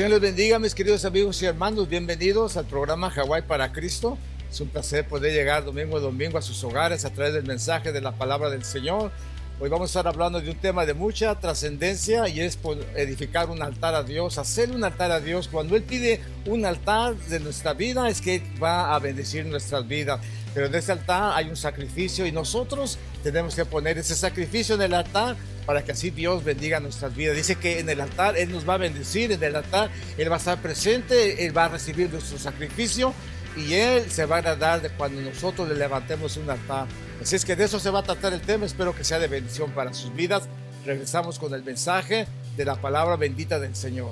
Señor les bendiga, mis queridos amigos y hermanos. Bienvenidos al programa Hawái para Cristo. Es un placer poder llegar domingo a domingo a sus hogares a través del mensaje de la palabra del Señor. Hoy vamos a estar hablando de un tema de mucha trascendencia y es edificar un altar a Dios, hacer un altar a Dios. Cuando Él pide un altar de nuestra vida es que va a bendecir nuestras vidas. Pero en ese altar hay un sacrificio y nosotros tenemos que poner ese sacrificio en el altar para que así Dios bendiga nuestras vidas. Dice que en el altar Él nos va a bendecir, en el altar Él va a estar presente, Él va a recibir nuestro sacrificio y Él se va a agradar de cuando nosotros le levantemos un altar. Así es que de eso se va a tratar el tema. Espero que sea de bendición para sus vidas. Regresamos con el mensaje de la palabra bendita del Señor.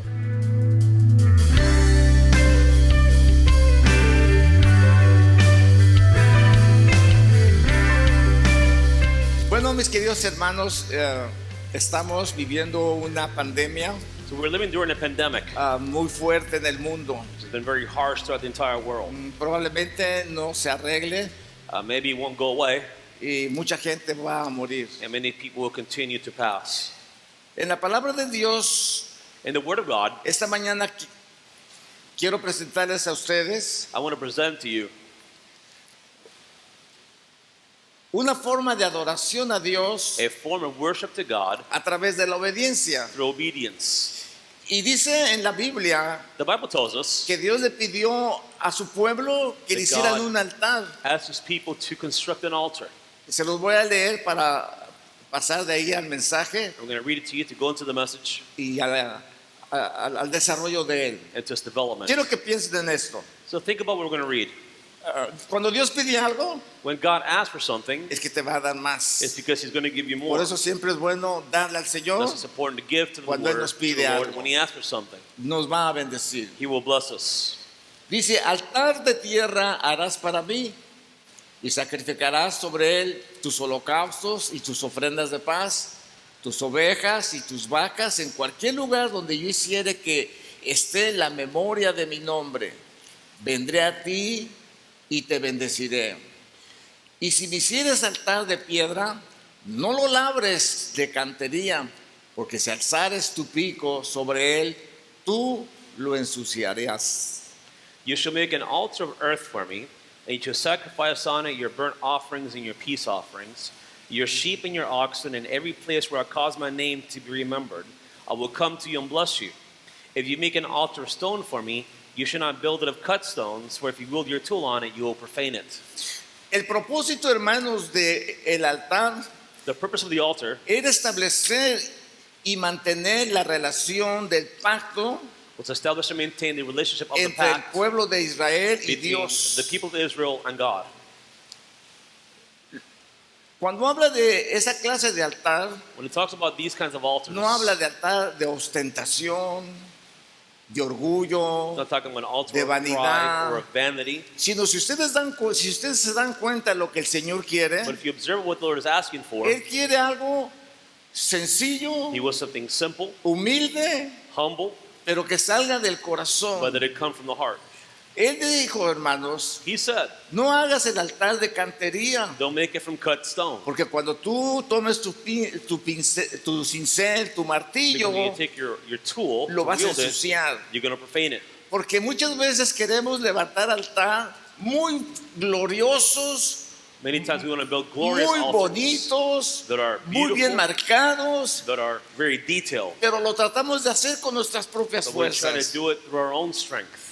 Bueno, mis queridos hermanos, estamos viviendo una pandemia So we're living during a pandemic. muy fuerte en el mundo. It's been very harsh throughout the entire world. Probablemente no se arregle Maybe it won't go away, y mucha gente va a morir. and many people will continue to pass. En la palabra de Dios, In the Word of God, esta mañana quiero presentarles a ustedes I want to present to you una forma de adoración a Dios a form of worship to God a través de la obediencia. through obedience. Y dice en la Biblia The Bible tells us que Dios le pidió a su pueblo que le That hicieran God un altar. asks His people to construct an altar. Se los voy a leer para pasar de ahí al mensaje I'm going to read it to you to go into the message y al desarrollo de él. and to its development. Quiero que piensen en esto. So think about what we're going to read. Cuando Dios pide algo, When God asks for something, es que te va a dar más. it's because He's going to give you Por more. eso siempre es bueno darle al Señor, Thus it's important to give to the Cuando Él Lord, nos pide algo. when He asks for something. nos va a bendecir. He will bless us. Dice, altar de tierra harás para mí y sacrificarás sobre él tus holocaustos y tus ofrendas de paz, tus ovejas y tus vacas en cualquier lugar donde yo hiciere que esté la memoria de mi nombre. Vendré a ti y te bendeciré. Y si me hicieres altar de piedra, no lo labres de cantería, porque si alzares tu pico sobre él, tú lo ensuciarás. You shall make an altar of earth for me, and you shall sacrifice on it your burnt offerings and your peace offerings, your sheep and your oxen, in every place where I cause my name to be remembered. I will come to you and bless you. If you make an altar of stone for me, you shall not build it of cut stones, for if you wield your tool on it, you will profane it. El propósito, hermanos, de el altar The purpose of the altar era establecer y mantener la relación del pacto was to establish and maintain the relationship of the entre el pact pueblo de Israel y between Dios. the people of Israel and God. Cuando habla de esa clase de altar, When it talks about these kinds of altars, no habla de altar de ostentación, de orgullo, it's not talking about an altar de of pride vanidad. or of vanity. sino si ustedes se dan cuenta de lo que el Señor quiere, But if you observe what the Lord is asking for, Él quiere algo sencillo, He wants something simple, humilde, humble, pero que salga del but corazón. that it come from the heart. Él dijo, hermanos, He said, no hagas el altar de cantería, don't make it from cut stone. porque cuando tú tomes tu cincel, tu martillo, Because when you take your tool lo to vas a wield it, ensuciar. you're going to profane it. Porque muchas veces queremos levantar altar muy gloriosos, Many times we want to build glorious muy altars bonitos, that are muy bien beautiful, marcados, that are very detailed. pero lo tratamos de hacer con nuestras propias But we're trying to fuerzas. do it through our own strength.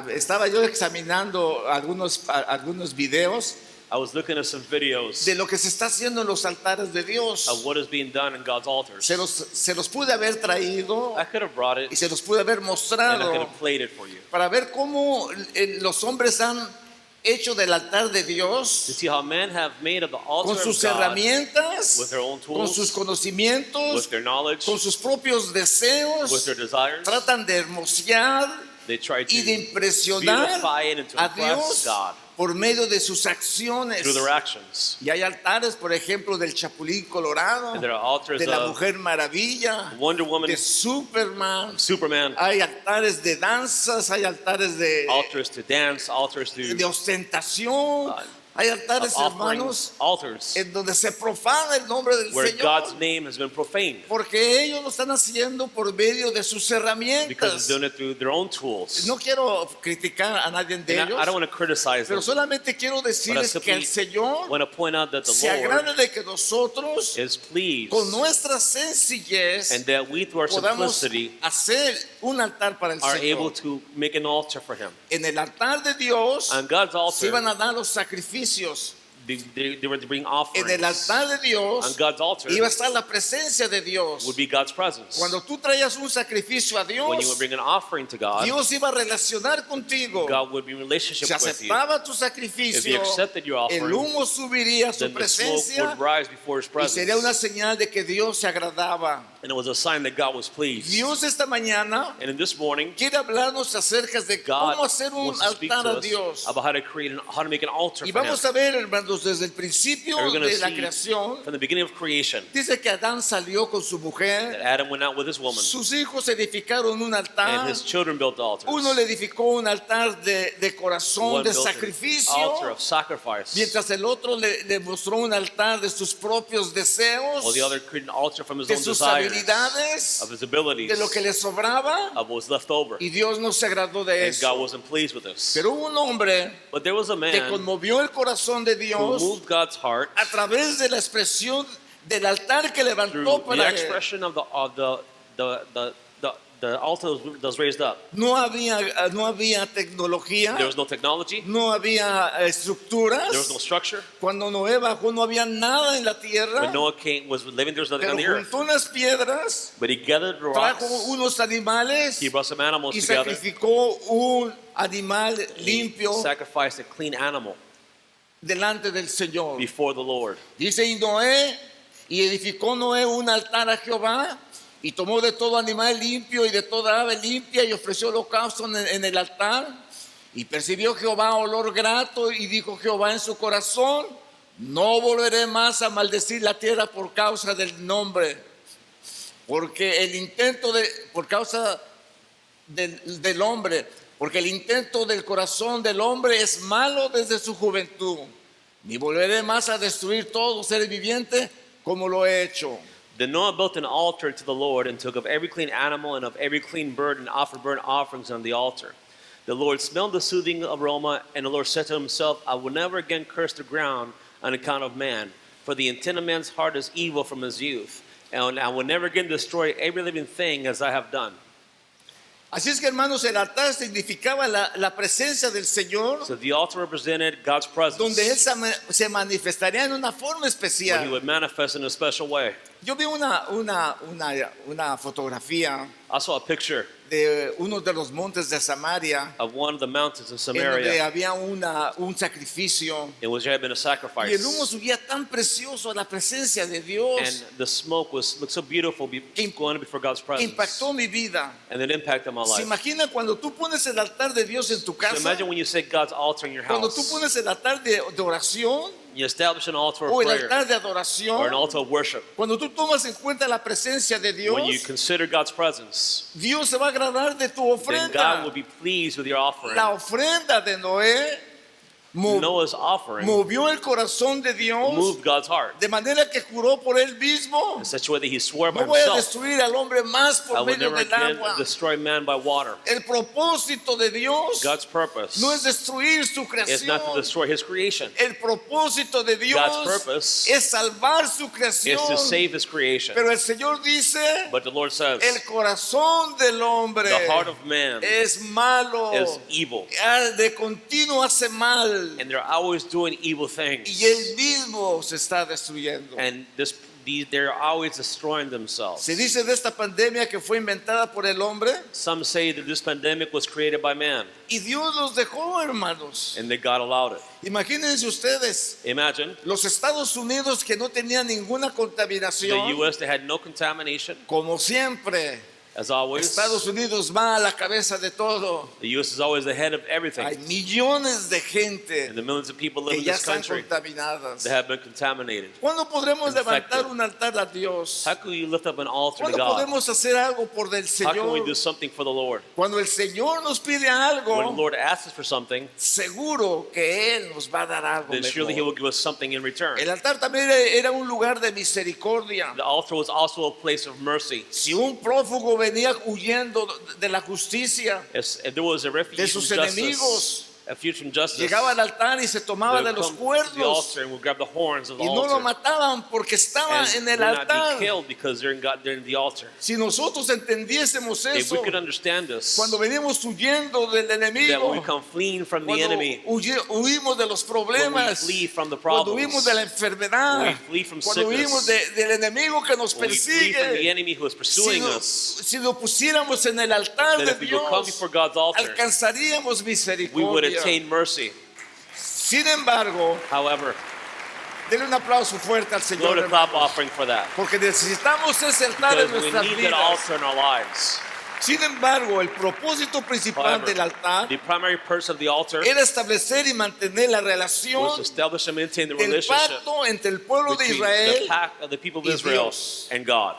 Estaba yo examinando algunos videos I was looking at some videos de lo que se está haciendo en los altares de Dios. of what is being done in God's altars. Se los pude haber traído I could have brought y it se los pude haber and I could mostrado have played it for you para ver cómo los hombres han hecho del altar de to Dios see how men have made of the altar con of sus God herramientas, with their own con tools, sus conocimientos, with their knowledge, con sus propios with deseos. their desires. Tratan de hermosear They try y de to impresionar beautify it and to a impress Dios God por medio de sus acciones. through their actions. Y hay altares, por ejemplo, del Chapulín Colorado, And there are altars de la of Mujer Maravilla, Wonder Woman, de Superman. Superman, Hay altares de danzas, hay altares de altars to dance, altars to ostentación. Hay of altares, offerings, hermanos, altars, en donde se profana el nombre del where God's Señor, name has been profaned porque ellos lo están haciendo por medio de sus because they're herramientas. doing it through their own tools. No quiero criticar a nadie de And ellos, I don't want to criticize pero them, solamente quiero but I decirles que el simply Señor want to point out that se the Lord agrada de que nosotros, is pleased con nuestra sencillez, and that we, through our podamos simplicity, hacer un altar para el are able Señor. to make an altar for Him. En el altar de Dios On God's se iban altar, a dar los sacrificios. they were to bring En offerings. el altar de On Dios God's altar iba a estar la presencia de Dios. would be God's presence. Cuando tú traías un sacrificio a When you would Dios, bring an offering to God, Dios iba a relacionar contigo. God would be in relationship Si with you. aceptaba tu If He sacrificio, accepted your el offering, humo subiría a su then the smoke presencia would rise before His y sería una presence. señal de que Dios se agradaba. And it was a sign that God was pleased. Dios esta mañana And in this morning, quiere hablarnos acerca de God cómo hacer un wants to speak to altar a us Dios. about how to make an altar Y for Him. vamos a ver, hermanos, desde el principio And we're going to de la see creación, from the beginning of creation dice que Adán salió con su that mujer, Adam went out with his woman sus hijos edificaron un and altar, his children built altars. uno le edificó un altar de corazón, One de built an sacrificio, altar of sacrifice, mientras el otro le mostró un altar de sus propios deseos, while the other created an altar from his de own sus desires, habilidades, of his abilities, de lo que le sobraba, of what was left over. y Dios no se agradó de And God eso. wasn't pleased with this. Pero hubo un hombre But there was a que man conmovió el corazón de who Dios moved God's heart a través de la expresión del altar que through levantó the para él. expression of the altar that was raised up. No había tecnología, There was no technology, no había there was no estructuras. structure. Cuando Noé bajó no había nada en la tierra, When Noah was living, there was nothing pero on the earth. juntó unas piedras, But he gathered the trajo rocks, unos animales he brought some animals y together, sacrificó un animal and he limpio sacrificed a clean animal delante del Señor. before the Lord. Dice, y edificó Noé un altar a Jehová, y tomó de todo animal limpio y de toda ave limpia, y ofreció holocausto en el altar. Y percibió Jehová olor grato, y dijo Jehová en su corazón: no volveré más a maldecir la tierra por causa del nombre, porque el intento por causa del hombre, porque el intento del corazón del hombre es malo desde su juventud. Ni volveré más a destruir todo ser viviente como lo he hecho. Then Noah built an altar to the Lord and took of every clean animal and of every clean bird and offered burnt offerings on the altar. The Lord smelled the soothing aroma, and the Lord said to himself, I will never again curse the ground on account of man, for the intent of man's heart is evil from his youth, and I will never again destroy every living thing as I have done. Así es que, hermanos, el altar significaba la presencia del Señor, So the altar represented God's presence, donde Él se manifestaría en una forma where he especial. would manifest in a special way. Yo vi una fotografía I saw a picture de uno de los montes de Samaria, of one of the mountains in en donde Samaria había un sacrificio, in which there had been a y el humo sacrifice. subía tan precioso a la presencia de Dios, And the smoke looked so beautiful going before God's presence. impactó mi vida. And it impacted my ¿Se life. imagina cuando tú pones el altar de Dios en tu So casa? imagine when you say God's altar in your Cuando tú house, pones el altar de oración you establish an altar o of el prayer altar de or an adoración, altar of worship. cuando tú tomas en cuenta la presencia de When you Dios, consider God's presence, Dios se va a agradar de tu then God will ofrenda. be pleased with your offering. La ofrenda de Noé Noah's offering movió el corazón de Dios moved God's heart de manera que juró por él mismo: in such a way that he swore by no voy a himself, destruir al hombre más I por will medio never del again agua. destroy man by water. El propósito de Dios God's purpose no es destruir su is not to creación. destroy his creation. El propósito de Dios God's purpose es salvar su is creación. to save his creation. Pero el Señor dice: But the Lord says, el corazón del hombre the heart of man es malo, is evil, de continuo hace mal, and they're always doing evil y things. él mismo se está destruyendo. And they're always destroying themselves. Se dice de esta pandemia que fue inventada por el hombre, Some say that this pandemic was created by man y Dios los dejó, hermanos. and that God allowed it. Imagínense ustedes, Imagine los Estados Unidos, que no tenían ninguna the contaminación, U.S. that had no contamination. como siempre, As always, Estados Unidos va a la cabeza de todo. the U.S. is always the head of Hay everything. millones de gente And the millions of people live que in ya this están country contaminadas. that have been contaminated. ¿Cuándo podremos Infected. levantar un altar a Dios? How can you lift up an altar to ¿Cuándo God? podemos hacer algo por el How can we do Señor? something for the Lord? Cuando el Señor nos pide When the algo, Lord asks us for something, seguro que Él nos va a dar algo then surely He mejor. will give us something in return. El altar también era un lugar de misericordia. The altar was also a place of mercy. Si un prófugo venía huyendo de la justicia, If there was a refuge de from sus justice, enemigos, a fugitive from justice, llegaba al altar y se tomaba they de would los come to the cuernos altar and would grab the horns of the y no lo altar mataban porque estaba and en would el not be altar. killed because they're in the altar. Si nosotros entendiésemos If we eso, could understand this, cuando venimos huyendo del that when we enemigo, come fleeing from the cuando enemy, huimos de los when we problemas, flee from the cuando huimos problems, de la when enfermedad, we flee from cuando huimos sickness, del enemigo que nos when we flee from the persigue, enemy who is si pursuing lo, us, si lo pusiéramos en el altar then de if we would come Dios, before God's altar, alcanzaríamos we would misericordia. attain mercy. Sin embargo, However, denle un aplauso fuerte al Lord, Señor, a clap hermanos, offering for that. porque necesitamos ese altar en Because we nuestras need that vidas. altar in our lives. Sin embargo, el propósito principal However, del altar the primary purpose of the altar era establecer y mantener la was to relación establish and maintain the del relationship pacto entre el pueblo de between Israel. the pact of the people of y Israel Dios. and God.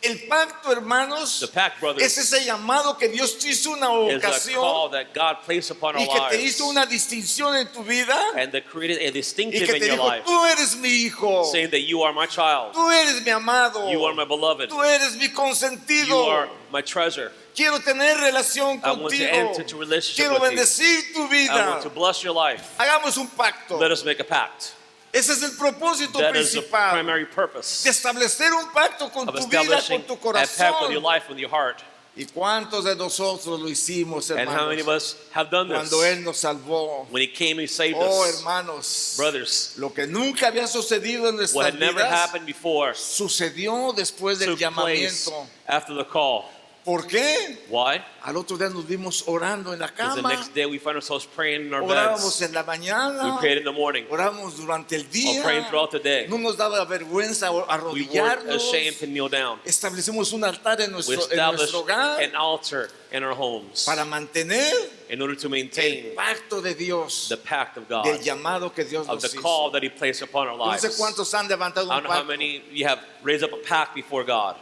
El pacto, hermanos, The pact, brothers, es ese llamado que Dios te hizo una is a ocasión call that God placed upon y our que te lives hizo una distinción en tu vida and that created a y distinctive que in te your dijo, life, tú eres mi hijo, saying that you are my child, tú eres mi amado, you are my beloved, tú eres mi you consentido. are my treasure. Quiero tener relación I want to contigo. enter into a relationship Quiero with you. bendecir tu I vida. want to bless your life. Hagamos un pacto. Let us make a pact. Ese es el propósito That is the principal. primary purpose De establecer un pacto con of tu vida, establishing con tu a pact with your corazón. life, with your heart. ¿Y cuántos de nosotros lo hicimos, And how many of hermanos? us have done this? Cuando Él nos salvó. When He came and saved Oh, us, hermanos. brothers, Lo que nunca había sucedido en what nuestras had never vidas happened before sucedió después del took place llamamiento. after the call. ¿Por qué? Why? Al otro día nos vimos orando en la Because the cama, next day we find ourselves praying in our orábamos beds. en la We mañana, prayed in the morning, orábamos durante el or día. praying throughout the day. No nos daba vergüenza We weren't arrodillarnos. ashamed to kneel down. Establecimos un altar en We nuestro established hogar an altar in our homes para mantener in order to el maintain pacto de Dios, the pact of God, del llamado que Dios of nos the hizo. call that He placed upon our Yo no lives. sé cuántos han levantado I un don't know how pacto. many you have raised up a pact before God.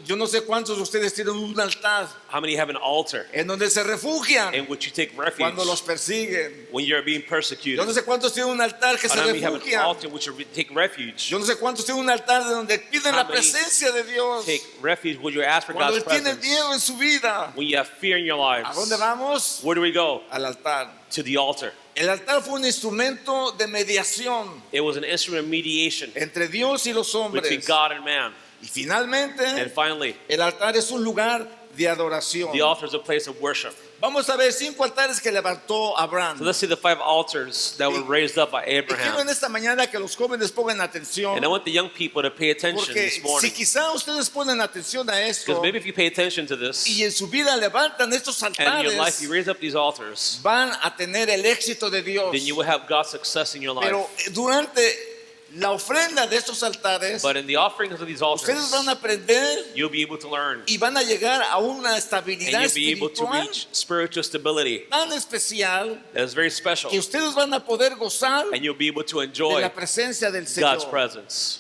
Yo no sé cuántos de ustedes tienen un altar How many have an altar en donde se refugian in which you take refuge cuando los persiguen. when you're being Yo persecuted? no sé cuántos tienen un altar que I se don't know how many have an refugian. altar in which you take refuge. Yo no sé cuántos tienen un altar de donde piden How la many presencia de Dios. Take refuge when you ask for Cuando God's Él tiene presence. miedo en su vida. When you have fear in your ¿A lives, dónde vamos? where do we go? Al altar. To the altar. El altar fue un instrumento de mediación It was an instrument of mediation entre Dios y los between hombres. God and man. Y finalmente, And finally, el altar es un lugar de adoración. the altar is a place of worship. Vamos a ver 5 altares que levantó Abraham. So let's see the 5 altars that were raised up by Y quiero en Abraham. esta mañana que los jóvenes pongan atención. And I want the young people to pay attention Porque this si morning. quizá ustedes ponen atención a esto Because maybe if you pay attention to this, y en su vida levantan estos and in your life altares, you raise up these altars, van a tener el éxito de Dios. then you will have God's success in your life. Pero durante la ofrenda de estos altares, But in the offerings of these altars, ustedes van a aprender you'll be able to learn. y van a llegar a una And estabilidad you'll be able to espiritual reach spiritual stability tan especial that is very special. que ustedes van a poder gozar And you'll be able to de enjoy la presencia del God's Señor. presence.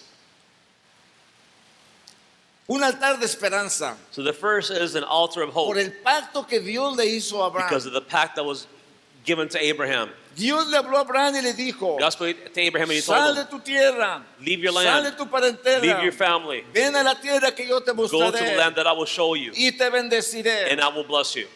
Un altar de esperanza So the first is an altar of hope por el pacto que Dios le hizo a because Abraham. of the pact that was given to Abraham. Dios le habló a Abraham y le dijo: God spoke to Abraham and He sal told de him, tu tierra, leave your sal de land, tu parentela, leave your family, ven a la tierra que yo te go to the mostraré land that I will show you, y te bendeciré. and I will bless you.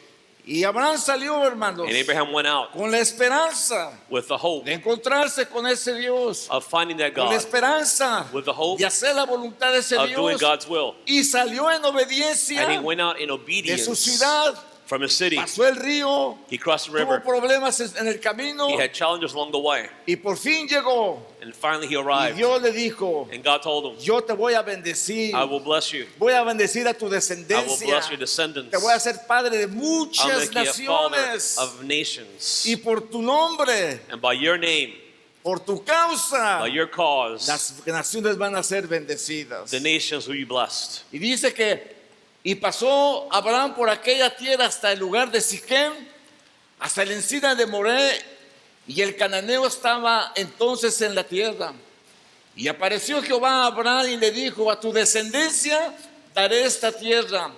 Y Abraham salió, hermanos, And Abraham went out con la esperanza with the hope de encontrarse con ese Dios, of finding that con la God, esperanza with the hope de hacer la voluntad de ese of doing Dios, God's will. y salió en obediencia And he went out in de su obedience ciudad, from his city. pasó el río, He crossed the tuvo river. problemas en el camino He had challenges along the way. y por fin llegó. And finally he Y arrived. Dios le dijo: And God told him, yo te voy a bendecir, I will bless you. voy a bendecir a tu I will descendencia, bless your descendants. te voy a hacer padre de I'll muchas make you a father naciones, of nations. y por tu nombre, And by your name, por tu causa, by your cause, las naciones van a ser bendecidas. the nations will be blessed. Y dice que Y pasó Abraham por aquella tierra hasta el lugar de Siquem, hasta la encina de Moré, y el cananeo estaba entonces en la tierra. Y apareció Jehová a Abraham y le dijo: a tu descendencia daré esta tierra.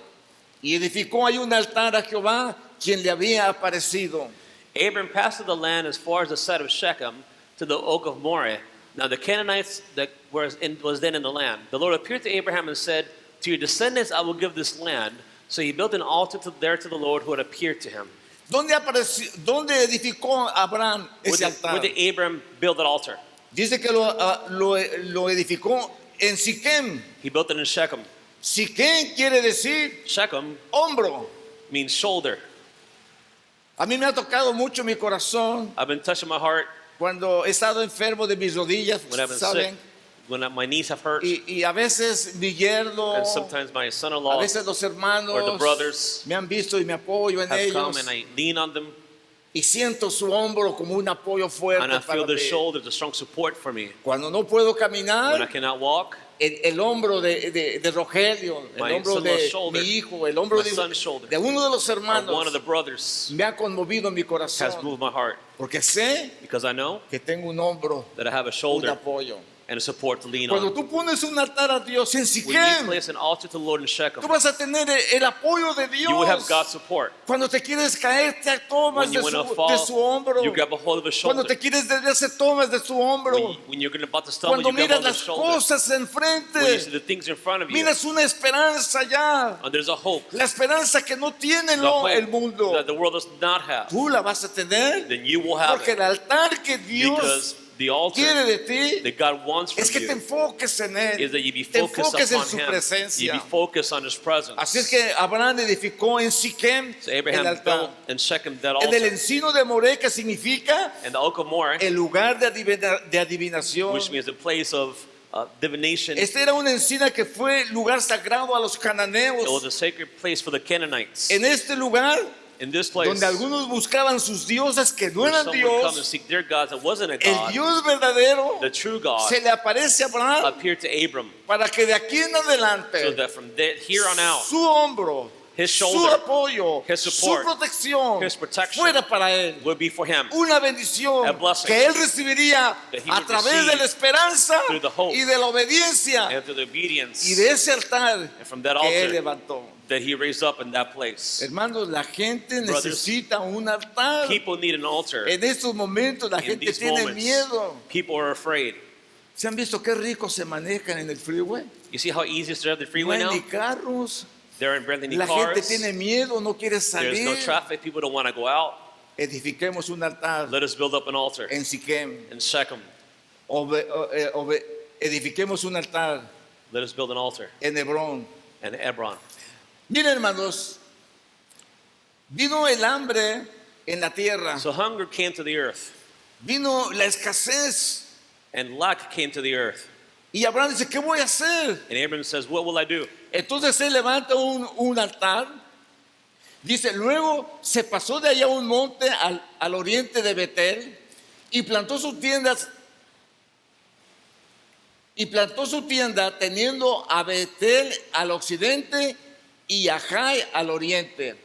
Y edificó ahí un altar a Jehová, quien le había aparecido. Abram passed through the land as far as the site of Shechem to the oak of Moreh. Now the Canaanites that was then in the land. The Lord appeared to Abraham and said, to your descendants I will give this land. So he built an altar there to the Lord who had appeared to him. ¿Dónde edificó Abraham ese altar? Where did Abram build that altar? Dice que lo edificó en Siquem. He built it in Shechem. Siquem quiere decir Shechem hombro. means shoulder. A mí me ha tocado mucho mi corazón I've been touching my heart cuando he estado enfermo de mis rodillas, when I've been ¿saben? sick, when my knees have hurt, Y a veces mi yerno, and sometimes my a son-in-law veces los or the hermanos brothers me han visto y me apoyo en have come ellos. and I lean on them Y siento su hombro como un apoyo and I fuerte feel para their mí. shoulders a strong support for me. Cuando no puedo When I caminar, cannot walk, el hombro de Rogelio, el My hombro son-in-law's de shoulder, mi hijo, el hombro my son's shoulder, de uno de los or one of hermanos the brothers me ha conmovido mi has corazón. moved my heart Porque sé because I know que tengo un hombro, that I have a un shoulder apoyo. and a support to lean Cuando on. tú pones un altar a Dios en When you Siquem, place an altar to the Lord in Shechem, tú vas a tener el apoyo de you will have Dios. God's support. Cuando te quieres caer, te tomas When you de want to de su fall, hombro. you grab a hold of his Cuando shoulder. te quieres desviarse, tomas de su hombro. When you're about to stumble, Cuando you grab miras hold of las his shoulder. cosas When you enfrente, see the things in front of you, miras una esperanza ya. and there's a hope, La esperanza que no tiene the hope el mundo. that the world does not have, Tú la vas a tener. then you will have Porque it. el altar que Dios Because the altar quiere de ti that God wants from es que te you enfoques en Él. is that you be Te focused enfoques en upon su Him. You presencia. be focused on His presence. Así es que Abraham edificó en Siquem So el Abraham altar. built in Shechem that En el altar. encino de Moré, que significa And the Oak of Moreh, el lugar de adivinación. which means a place of divination. Este era una encina que fue lugar sagrado a los It was cananeos. a sacred place for the Canaanites. En este lugar, In this place, donde algunos buscaban sus dioses que no where eran some would come and Dios, seek their gods that wasn't a el God, Dios verdadero the true God se le aparece a Abraham appeared to Abram, para que de aquí en so adelante that from here on out, su hombro, his su shoulder, apoyo, his su support, protección his protection fuera para él. would be for him. Una bendición A blessing que él recibiría that he a would través de receive la esperanza through the hope y de la obediencia and through the obedience y de ese altar and from that que él altar levantó. that he raised up in that place. Hermanos, la gente Brothers, necesita un altar. People need an altar. En estos momentos la In gente these tiene moments, miedo. people are afraid. ¿Se han visto qué ricos se manejan en el freeway? You see how easy it is to drive the No freeway hay now? ni carros. There aren't barely any La gente cars. tiene miedo, no quiere There's no salir. traffic. People don't want to go out. Edifiquemos un altar Let us build up an altar en Siquem. in Shechem. Edifiquemos un altar Let us build an altar en Hebrón. in Hebron. Miren, hermanos, vino el hambre en la tierra, So hunger came to the earth, vino la escasez. and lack came to the earth. Y Abraham dice, ¿qué voy a hacer? And Abram says, what will I do? Entonces él levanta un altar. Dice, luego se pasó de allá un monte al oriente de Betel y plantó sus tiendas. Y plantó su tienda teniendo a Betel al occidente y a Jai al oriente.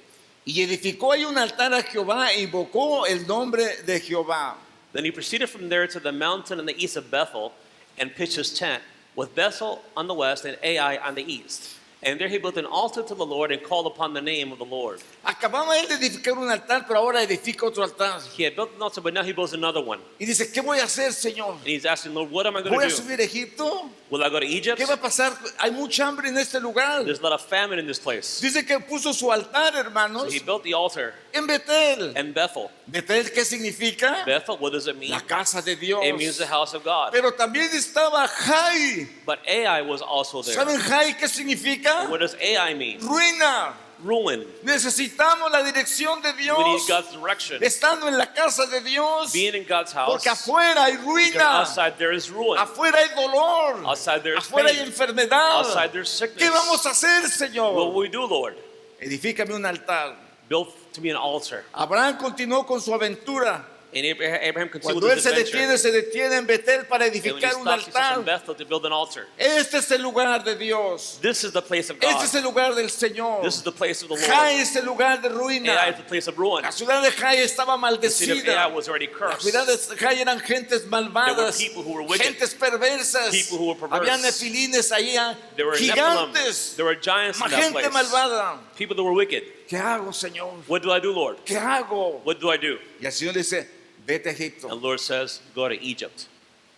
Y edificó ahí un altar a Jehová e invocó el nombre de Jehová. Then he proceeded from there to the mountain in the east of Bethel and pitched his tent, with Bethel on the west and Ai on the east. And there he built an altar to the Lord and called upon the name of the Lord. Acababa él de edificar un altar, pero ahora edifica otro altar. He had built an altar, but now he builds another one. Y dice, ¿qué voy a hacer, Señor? And he's asking, Lord, what am I going ¿Voy a to do? subir a Egipto? Will I go to Egypt? ¿Qué va a pasar? Hay mucha hambre en este lugar. There's a lot of famine in this place. Dice que puso su altar, So hermanos, he built the altar en Betel. in Bethel. ¿Betel qué significa? Bethel, what does it mean? La casa de Dios. It means the house of God. Pero también estaba Jai. But Ai was also there. ¿Saben Jai qué significa? What does Ai mean? Ruina. Ruin. Necesitamos la dirección de We need Dios. God's direction. Estando en la casa de Dios. Being in God's house. Porque afuera hay Because ruina. outside there is ruin. Afuera hay dolor. Outside there is Afuera hay pain. enfermedad. Outside there's sickness. ¿Qué vamos a hacer, What Señor? will we do, Lord? Edifícame un altar. Build to me an altar. Abraham continuó con su aventura And Abraham continued Cuando with él his se adventure. detiene en Betel para And when he edificar un stops, he stops in altar. Bethel to build an altar. Este es el lugar de Dios. This is the place of God. Este es el lugar del Señor. This is the place of the Lord. Jai es el lugar de Ai ruina. is the place of ruin. La ciudad de Jai estaba The city of Ai maldecida. was already La cursed. ciudad de Jai eran gentes There were malvadas, people who were wicked. gentes perversas. People who were perverse. Había nefilines ahí, There were gigantes, Nephilim. There were giants in that gente place. malvada. People that were wicked. ¿Qué hago, Señor? What do I do, Lord? ¿Qué hago? What do I do? Y el Señor dice, vete a Egipto. And the Lord says, go to Egypt.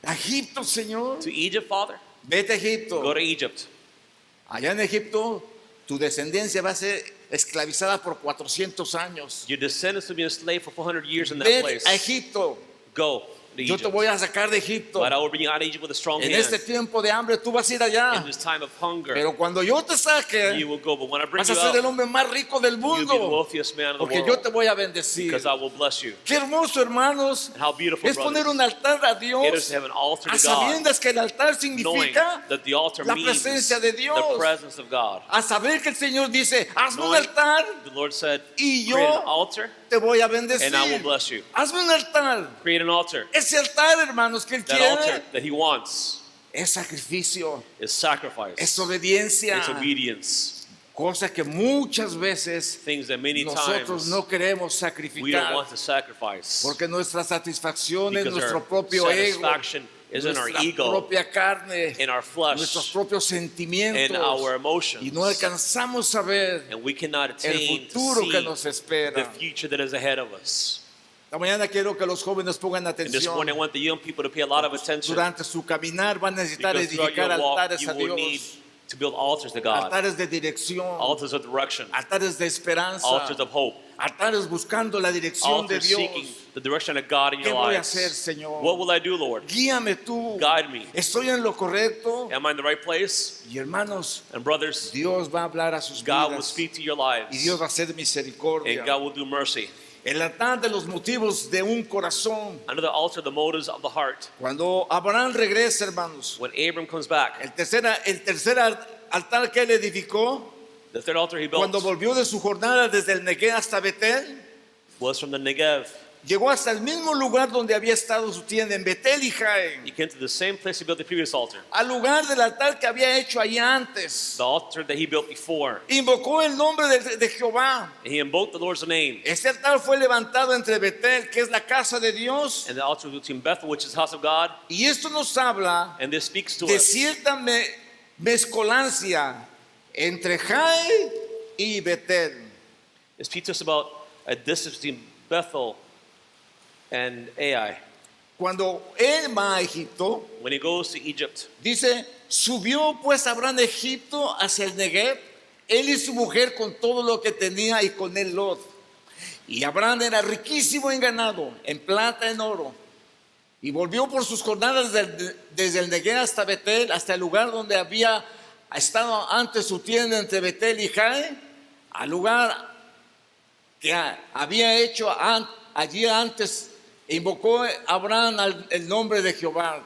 ¿A Egipto, Señor? To Egypt, Father? Vete a Egipto. Go to Egypt. Allá en Egipto, tu descendencia va a ser esclavizada por 400 años. Your descendants will be enslaved for 400 years in that Vete place. a Egipto. Go to Yo te Egypt. voy a sacar de Egipto. But I will bring you out of Egypt with a strong En hand. este tiempo de hambre tú vas a ir In allá. this time of hunger, Pero cuando yo te saque, you will go. But when I bring vas you a ser el out, hombre más rico del you'll be the mundo. wealthiest man in the Porque yo world. te voy a bendecir. Because I will bless you. Qué hermoso, hermanos. And how beautiful, Es poner brothers. un altar a It is Dios to have an altar a to God, sabiendas que el altar knowing significa that the altar la means presencia de Dios. the presence of God. a saber que el Señor dice, hazme un Knowing altar the Lord said, y create an yo altar te voy a bendecir. and I will bless you. Hazme un altar. Create an altar. Ese altar, hermanos, que Él That altar quiere that He wants es sacrificio, is sacrifice. es obediencia. It's obedience. Cosa que muchas veces Things that many nosotros times no queremos we don't sacrificar. want to sacrifice. Porque nuestra satisfacción es Because nuestro our propio ego, satisfaction is in our nuestra ego, propia carne, in our nuestros flesh, propios in sentimientos. our Y emotions. no alcanzamos a ver And we cannot el attain to futuro que see nos the espera. future that is ahead of us. Esta mañana quiero que los jóvenes pongan And this atención. morning I want the young people to pay a lot of attention. Durante su caminar van a necesitar Because throughout edificar your walk, altares you a will need Dios, to build altars to God, altares de dirección, altars of direction, altares de esperanza, altars of hope, altares buscando la dirección de altars Dios. seeking the direction of God in ¿Qué your voy a lives. hacer, Señor? What will I do, Lord? Guíame tú. Guide me. ¿Estoy en lo correcto? Am I in the right place? Y hermanos, And brothers, Dios va a hablar a sus God will vidas speak to your y lives, Dios va a hacer misericordia. and God will do mercy. El altar de los motivos de un corazón. Under the altar, the motives of the heart. Cuando Abraham regresa, hermanos, When Abram comes back, el tercer altar que él edificó, the third altar he built cuando volvió de su jornada desde el Negué hasta Betel, was from the Negev. llegó hasta el mismo lugar donde había estado su tienda, en Betel y He Jaén, came to the same place he built the previous altar, al lugar del altar que había hecho allá antes. the altar that he built before. Invocó el nombre de Jehová. And he invoked the Lord's name. Este altar fue levantado entre Betel, que es la casa de Dios, And the altar was between Bethel, which is the house of God, y esto nos habla and this speaks to de us cierta mezcolancia entre Jaén y Betel. It speaks to us about a distance between Bethel and Ai. Cuando él va a Egipto, When he goes to Egypt, dice, subió pues Abraham de Egipto hacia el Negev, él y su mujer con todo lo que tenía y con él Lot. Y Abraham era riquísimo en ganado, en plata, en oro. Y volvió por sus jornadas desde el Negev hasta Betel, hasta el lugar donde había estado antes su tienda entre Betel y Jaén, al lugar que había hecho allí antes. Invocó Abraham el nombre de Jehová.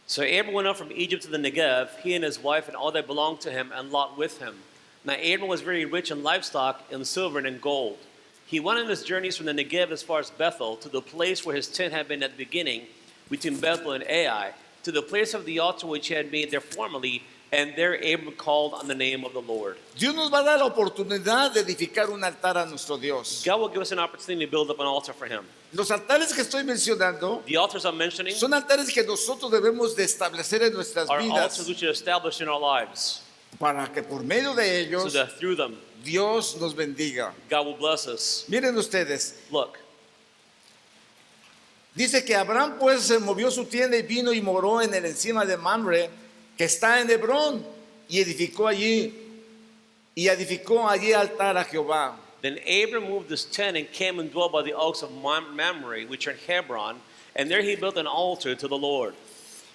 so Abram went up from Egypt to the Negev, he and his wife and all that belonged to him, and Lot with him. Now Abram was very rich in livestock, in silver, and in gold. He went on his journeys from the Negev as far as Bethel, to the place where his tent had been at the beginning, between Bethel and Ai, to the place of the altar which he had made there formerly, and there Abram called on the name of the Lord. Dios nos va a dar la oportunidad de edificar un altar a nuestro Dios. God will give us an opportunity to build up an altar for him. Los altares que estoy mencionando The altars I'm mentioning son altares que nosotros debemos de establecer en nuestras are altars vidas which should establish in our lives, para que por medio de so ellos that through them, Dios nos bendiga. God will bless us. Miren ustedes, Look, dice que Abraham pues se movió su tienda y vino y moró en el encima de Mamre, que está en Hebrón, y edificó allí altar a Jehová. then Abram moved his tent and came and dwelt by the oaks of Mamre, which are in Hebron, and there he built an altar to the Lord.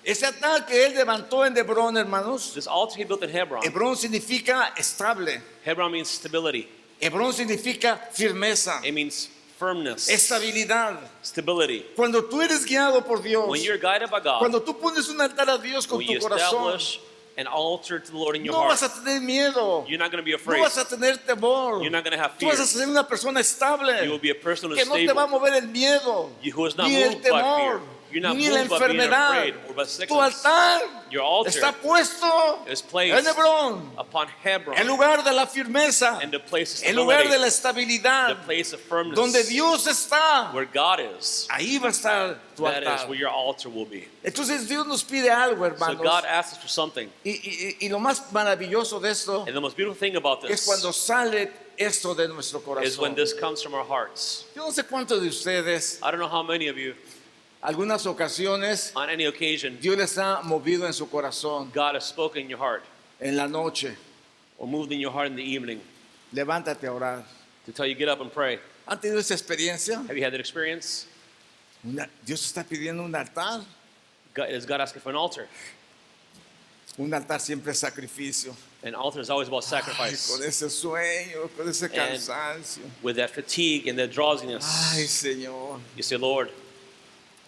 Ese altar que él levantó en Hebrón, hermanos, This altar he built in Hebron. Hebrón significa estable, Hebron means stability. Hebrón significa firmeza, It means firmness, estabilidad. stability. Cuando tú eres guiado por Dios, When you're guided by God, cuando tú pones un altar a Dios con when tu you corazón, establish an altar to the Lord in your No heart. vas a tener miedo. You're not going to be No afraid. vas a tener temor. You're not going to have Tú fear. vas a ser una persona estable. You will be a person who Que is no te va a stable, mover el miedo, who is not ni el moved by temor, fear. You're not ni la moved by being enfermedad. afraid or by Tu sickness. altar Your altar está puesto is en placed Hebrón, upon Hebron, el lugar de la firmeza, and the place of el lugar stability, de la the estabilidad, place of firmness, donde Dios está. where God is. Ahí va a estar tu That is altar. where your altar will be. Entonces Dios nos pide algo, So hermanos. God asks us for something. Y lo más maravilloso de esto And the most beautiful thing about es cuando this sale esto de nuestro is when corazón. this comes from our hearts. Yo no sé cuántos de ustedes, I don't know how many of you, algunas ocasiones, on any occasion, Dios les ha movido en su corazón God has spoken in your heart en la noche. or moved in your heart in the evening Levántate a orar. to tell you get up and pray. ¿Han tenido esa experiencia? Have you had that experience? Dios está pidiendo un altar. Is God asking for an altar? Un altar siempre es sacrificio. An altar is always about Ay, sacrifice. con ese sueño, con ese cansancio. With that fatigue and that drowsiness, Ay, Señor. you say, Lord,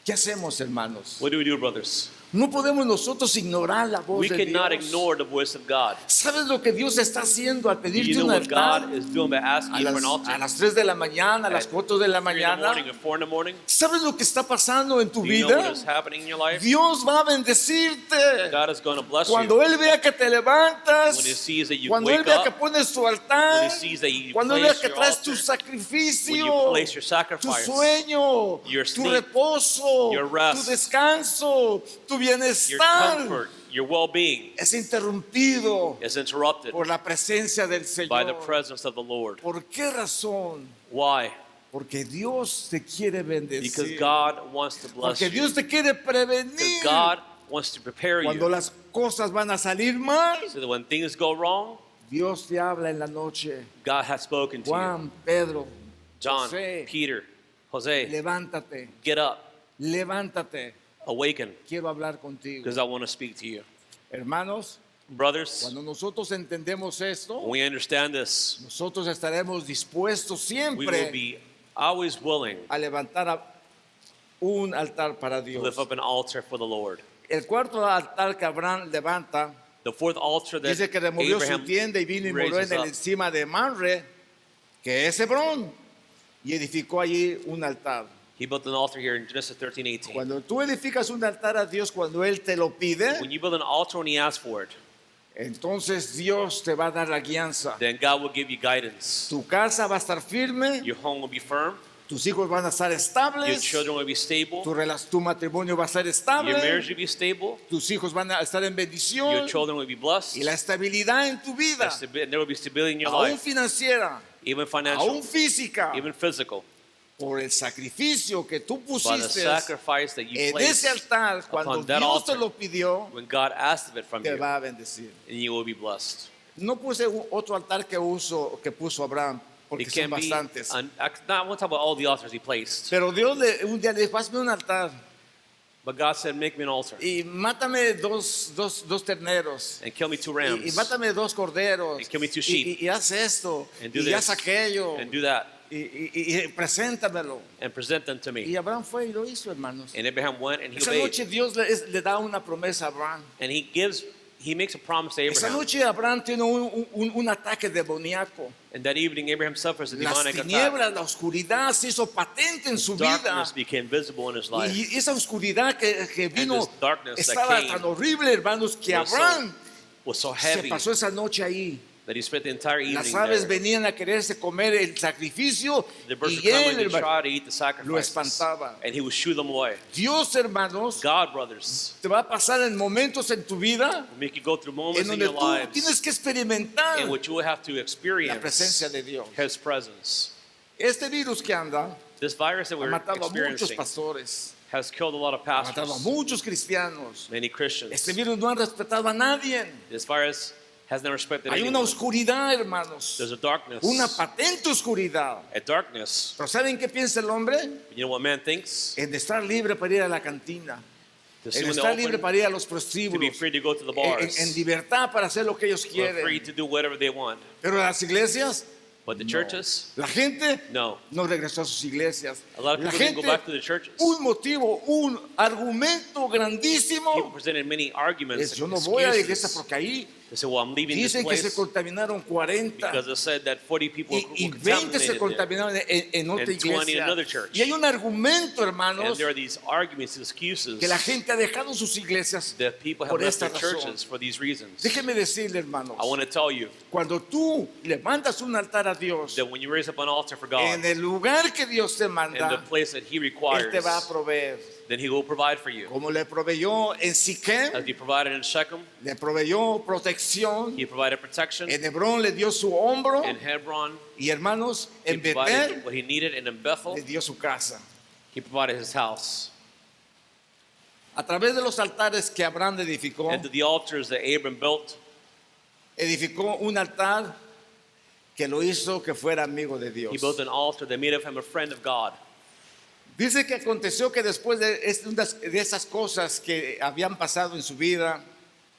¿Qué hacemos, hermanos? what do we do, brothers? No podemos nosotros ignorar la voz We de cannot Dios. ignore the voice of God. ¿Sabes lo que Dios está haciendo al Do pedirte you know un what altar? God is doing by asking A you for las, an altar? a las 3 de la mañana, a las At 4 de la 3 in the morning mañana. or 4 in the morning? ¿Sabes lo que está pasando en tu Do you know what vida? is happening in your life? Dios va a bendecirte. God is going to bless Cuando you. Él vea que te levantas, When He sees that you cuando Él wake vea que up, pones tu when altar, He sees that you cuando Él vea place que your traes altar, tu when you sacrificio, place your tu sacrifice, sueño, your tu sleep, reposo, your rest, tu descanso, tu your bienestar, comfort, your well-being es interrumpido is interrupted por la presencia del by the Señor. presence of the Lord. ¿Por qué razón? Why? Porque Dios te quiere Because bendecir. God wants to bless Porque you. Dios te quiere Because prevenir. God wants to prepare Cuando you las cosas van a salir mal, so that when things go wrong, Dios te habla en la noche. God has spoken to you. Juan, Pedro, John, José, Peter, Jose, levántate, get up, levántate. awaken, Quiero hablar contigo. because I want to speak to you. Hermanos, Brothers, cuando nosotros entendemos esto, when we understand this, nosotros estaremos dispuestos we will siempre be always willing a levantar un altar para to lift Dios. up an altar for the Lord. El cuarto altar que Abraham levanta The fourth altar that dice que removió su Abraham tienda y vino y moró raises en el up, encima de Manre, que es Hebrón, y edificó allí un altar. he built an altar here in Genesis 13:18. Cuando tú edificas un altar a Dios, cuando Él te lo pide, When you build an altar when He asks for it, entonces Dios te va a dar la guianza. then God will give you guidance. Tu casa va a estar firme, Your home will be firm, tus hijos van a estar your estables, children will be stable, tu matrimonio va a ser your estable, marriage will be stable, tus hijos van a estar en your bendición children will be blessed, y la estabilidad en tu vida, and there will be stability in your aún life, financiera, even aún financial, física, even physical, por el sacrificio que tú by the pusiste sacrifice that you en placed ese altar, cuando upon that Dios te altar. lo pidió, When God asked of it from te you, va a bendecir. and you will be blessed. No puse otro altar que puso Abraham, porque It son can be, bastantes. not one talk about all the altars he placed, Pero Dios un día le dijo, hazme un altar but God said, make me an altar y mátame dos terneros. and kill me 2 Y rams mátame 2 corderos. And kill me 2 sheep. Y haz esto. and do Y haz this aquello. and do that Y preséntamelo. and present them to me. Y Abraham fue y lo hizo, hermanos. And Abraham went and he Esa obeyed. noche Dios le da una promesa a Abraham. And he makes a promise to Esa Abraham. noche Abraham tiene un ataque demoníaco. And that evening Abraham suffers a Las demonic attack. tinieblas, la oscuridad se hizo patente en su vida. Darkness became visible in his life. Y esa oscuridad que vino this darkness that estaba came tan horrible, hermanos, que was so Abraham Was so se heavy pasó esa noche ahí. that he spent the entire Las evening aves there. venían a quererse comer el sacrificio The birds y would come él, and they hermano, try to eat the lo sacrifices. espantaba. And he would shoo them away. Dios, hermanos, God, brothers, te va a pasar en momentos en tu vida will make you go through en moments in donde your tú lives tienes que experimentar in which you will have to la experience presencia de Dios. his presence. Este virus que anda This virus that ha we're matado a muchos experiencing pastores, has killed a lot of ha matado a pastors, muchos cristianos. many Christians. Este virus no ha respetado a nadie. This virus has never respected Hay una anyone. oscuridad, hermanos, There's a darkness. una patente oscuridad. A darkness. Pero ¿saben qué piensa el hombre? You know what man thinks? En estar libre para ir a la cantina, To see en when estar they libre open, para ir a los to be prostíbulos, free to go to the en bars, libertad para hacer lo que ellos or free quieren. to do whatever they want. Pero las iglesias But the No. churches, La gente no. no regresó a sus iglesias. A lot of La people didn't go gente, back to the churches. un motivo, un argumento People grandísimo presented many arguments es yo and no voy a la iglesia excuses. porque ahí They said, well, I'm leaving this dicen que se place contaminaron 40 because it said that 40 people y were 20 se contaminated there. contaminaron en otra and 20 in iglesia. another church. Y hay un argumento, And hermanos, there are these arguments, excuses que la gente ha dejado sus iglesias that people have por left esta their razón. churches for these reasons. Déjeme decirle, hermanos, I want to tell you cuando tú levantas un altar a Dios that when you raise up an altar for God en el lugar que Dios te in the manda, place that He Él requires, te va a proveer. then He will provide for you. Como le proveyó en Siquem, As He provided in Shechem, le proveyó protección. He provided protection. En Hebrón le dio su hombro. In Hebron, Y hermanos, He en provided Betel what He needed. And in Bethel, le dio su casa. He provided His house. A través de los altares que Abraham edificó, And to the altars that Abram built, edificó un altar que lo hizo que fuera amigo de Dios. He built an altar that made of him a friend of God. Dice que aconteció que después de esas cosas que habían pasado en su vida,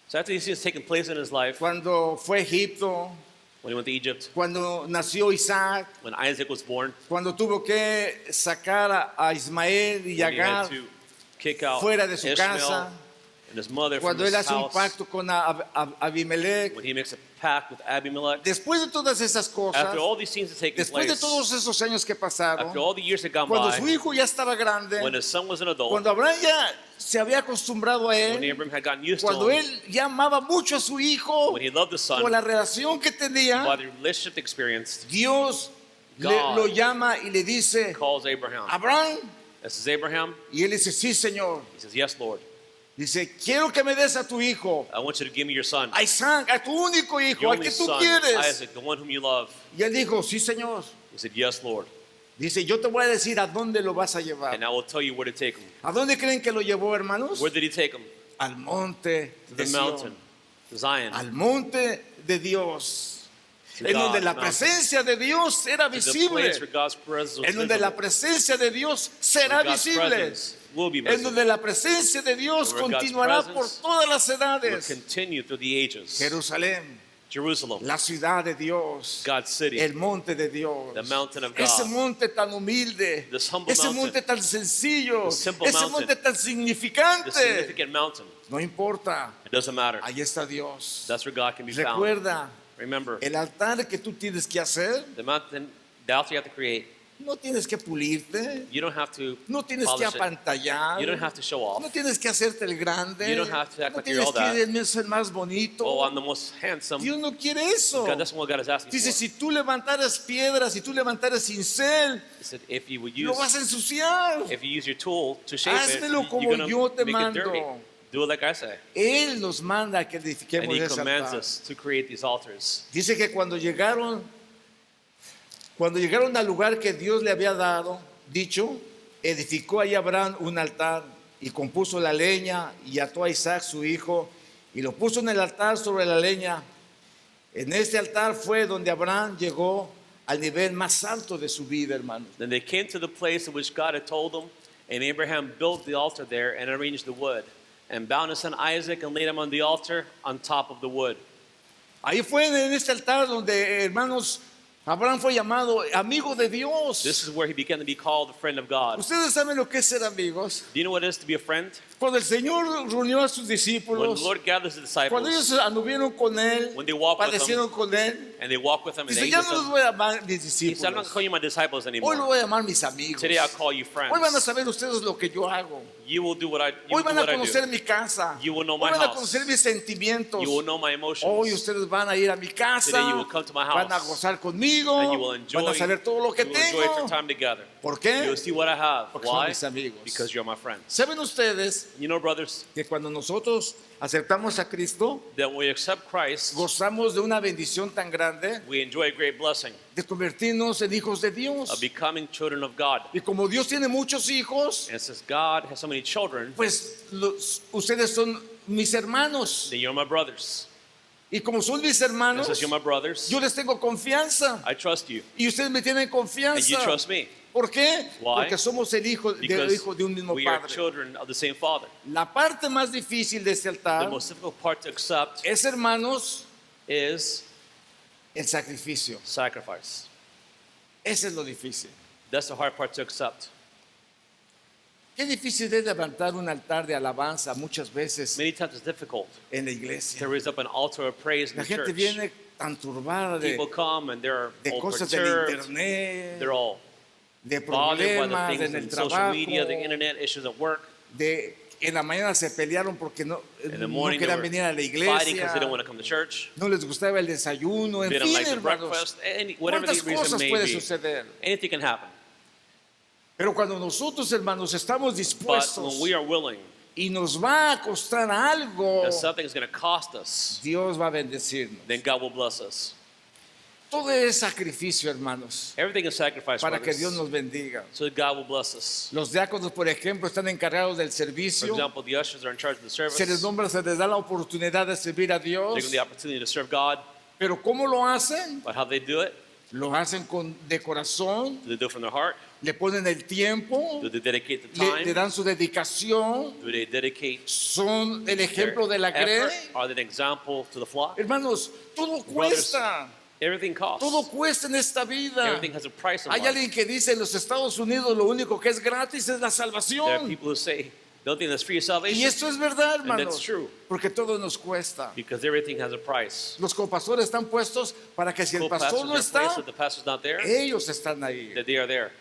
So after these things taking place in his life, cuando fue a Egipto, when he went to Egypt, cuando nació Isaac, when Isaac was born, cuando tuvo que sacar a Ismael y when he had Agar, to kick out fuera de su Ishmael casa, and his mother from cuando his él hace un house, pacto con Abimelech, when he makes a pact with Abimelech, después de todas esas cosas, after all these things had taken después de place, todos esos años que pasaron, after all the years had gone cuando su by, hijo ya estaba grande, when his son was an adult, cuando Abraham ya se había acostumbrado a when él, Abram had gotten used to cuando him, él ya amaba mucho a su hijo, when he loved the son, por la relación que by tenía, the relationship experienced, Dios God lo llama y le dice, calls Abraham. Abraham, This is Abraham. y él dice, sí, Señor. He says, yes, Lord. Dice, quiero que me des a tu hijo, I want you to give me your son, a Isaac, a tu único hijo, your al only que tú son, quieres. Isaac, the one whom you love. Y él dijo, sí, Señor. He said, yes, Lord. Dice, yo te voy a decir a dónde lo vas a llevar. And I will tell you where to take him. ¿A dónde creen que lo llevó, hermanos? Where did he take him? Al monte To de the Sión, mountain, to Zion, al monte de Dios, to en donde God, la mountain, presencia de Dios era to the visible, place where God's presence was en donde la visible, presencia de Dios será where God's visible, presence will be en visible, donde la presencia de Dios Where God's continuará por presence todas las will edades. continue through the ages. Jerusalén, Jerusalem, la ciudad de Dios, God's city, el monte de Dios, the mountain of ese God, monte tan humilde, This humble ese mountain, monte tan sencillo, the simple ese mountain, monte tan the significante. significant mountain. No importa, It doesn't matter. ahí está Dios. That's where God can be found. Recuerda, Remember, el altar que tú tienes que hacer, the mountain, the altar you have to create, no tienes que pulirte, you don't have to no tienes que polish it. apantallar, You don't have to show off. no tienes que hacerte el grande, You don't have to act no like you're tienes all que that. ser el más bonito. Oh, I'm the most handsome. Dios no quiere eso. God, that's what God is asking Dice, for. si tú levantaras piedras, si tú levantaras cincel, He said, if you would lo use, vas a ensuciar. if you use your tool to shape it, Hazmelo como you're gonna yo te make it dirty. mando. Do it like I say. Él nos manda que And edifiquemos He ese commands altar. us to create these altars. Dice que cuando llegaron al lugar que Dios le había dicho, edificó ahí Abraham un altar y compuso la leña y ató a Isaac su hijo y lo puso en el altar sobre la leña. En este altar fue donde Abraham llegó al nivel más alto de su vida, hermanos. Then they came to the place in which God had told them, and Abraham built the altar there and arranged the wood, and bound his son Isaac and laid him on the altar on top of the wood. Ahí fue en este altar donde, hermanos, Abraham fue llamado amigo de Dios. This is where he began to be called the friend of God. Ustedes saben lo que es ser amigos. Do you know what it is to be a friend? Cuando el Señor reunió a sus When the discípulos, Lord gathers the cuando disciples ellos anduvieron con Él, When they walk with padecieron con Él, and they walk with him and they dice, eat ya with no los him, voy a llamar mis he said, I'm not going to discípulos. call you my disciples Hoy los anymore. voy a llamar mis amigos. Today I'll call you Hoy van a friends. saber ustedes lo que yo hago. You will do what I, you Hoy will do van a what I conocer do. mi casa. You will know Hoy my van a house. conocer mis sentimientos. You will know my Hoy emotions. ustedes van a ir a mi casa. Today you will come to my house. Van a gozar conmigo. And you will enjoy, Van a saber todo lo que you will enjoy tengo. your time together. ¿Por You qué? will see what I have. Porque son Why? mis amigos. Because you're my friend. ¿Saben ustedes You know, brothers, que cuando nosotros aceptamos a Cristo, that when we accept Christ, gozamos de una bendición tan grande we enjoy a great blessing de convertirnos en hijos de Dios? of becoming children of God. Y como Dios tiene muchos hijos, And since God has so many children, pues ustedes son mis hermanos. then you're my brothers. Y como son mis And hermanos, since you're my brothers, yo les tengo confianza. I trust you. Y ustedes me tienen And you confianza. trust me. ¿Por qué? Why? Porque somos el hijo Because de un mismo we are padre. children of the same Father. La parte más difícil de este The altar most difficult part to accept es, hermanos, is el sacrificio. sacrifice. Ese es lo difícil. That's the hard part to accept. Qué difícil es levantar un altar de alabanza muchas veces Many times it's difficult en la to iglesia. raise up an altar of praise in La the gente church. viene tan turbada People come and they're de all cosas del perturbed. internet, They're all de bothered by the problemas things en el in social media, the trabajo, internet, issues at work. de en la mañana se pelearon porque no In the no morning, they querían were venir a la fighting because they iglesia, didn't want to come to church. no les gustaba el desayuno, en They don't fin, like the hermanos, breakfast. Whatever the cuántas reason cosas may puede be, suceder. anything can happen. Pero cuando nosotros, hermanos, estamos But dispuestos when we are willing, y nos va a costar algo, that something is going to cost us, Dios va a bendecirnos. then God will bless us. Todo es sacrificio, hermanos, Everything is sacrifice para for que us, Dios nos bendiga. so that God will bless us. Los diáconos, por ejemplo, están encargados del For servicio. example, the ushers are in charge of the service. Se les nombra, se les da la oportunidad de servir a They're Dios. given the opportunity to serve God. Pero ¿cómo lo hacen? But how they do it? Lo hacen de corazón, Do they do it from their heart? le ponen el tiempo, Do they dedicate the le time? dan su dedicación, Do they dedicate son el their ejemplo de la effort? grey. Are they an example to the flock? Hermanos, todo Brothers, cuesta, everything costs. todo cuesta en esta vida. Everything has a price in Hay life. alguien que dice en los Estados Unidos lo único que es gratis es la There are salvación. people who say, the only thing that's free is Y salvation, esto es verdad, and that's hermanos, true, porque todo nos cuesta. because everything has a price. Los copastores están puestos para que si el pastor no Co-pastors are placed, está, if the pastor's not there, ellos están ahí. that they are there.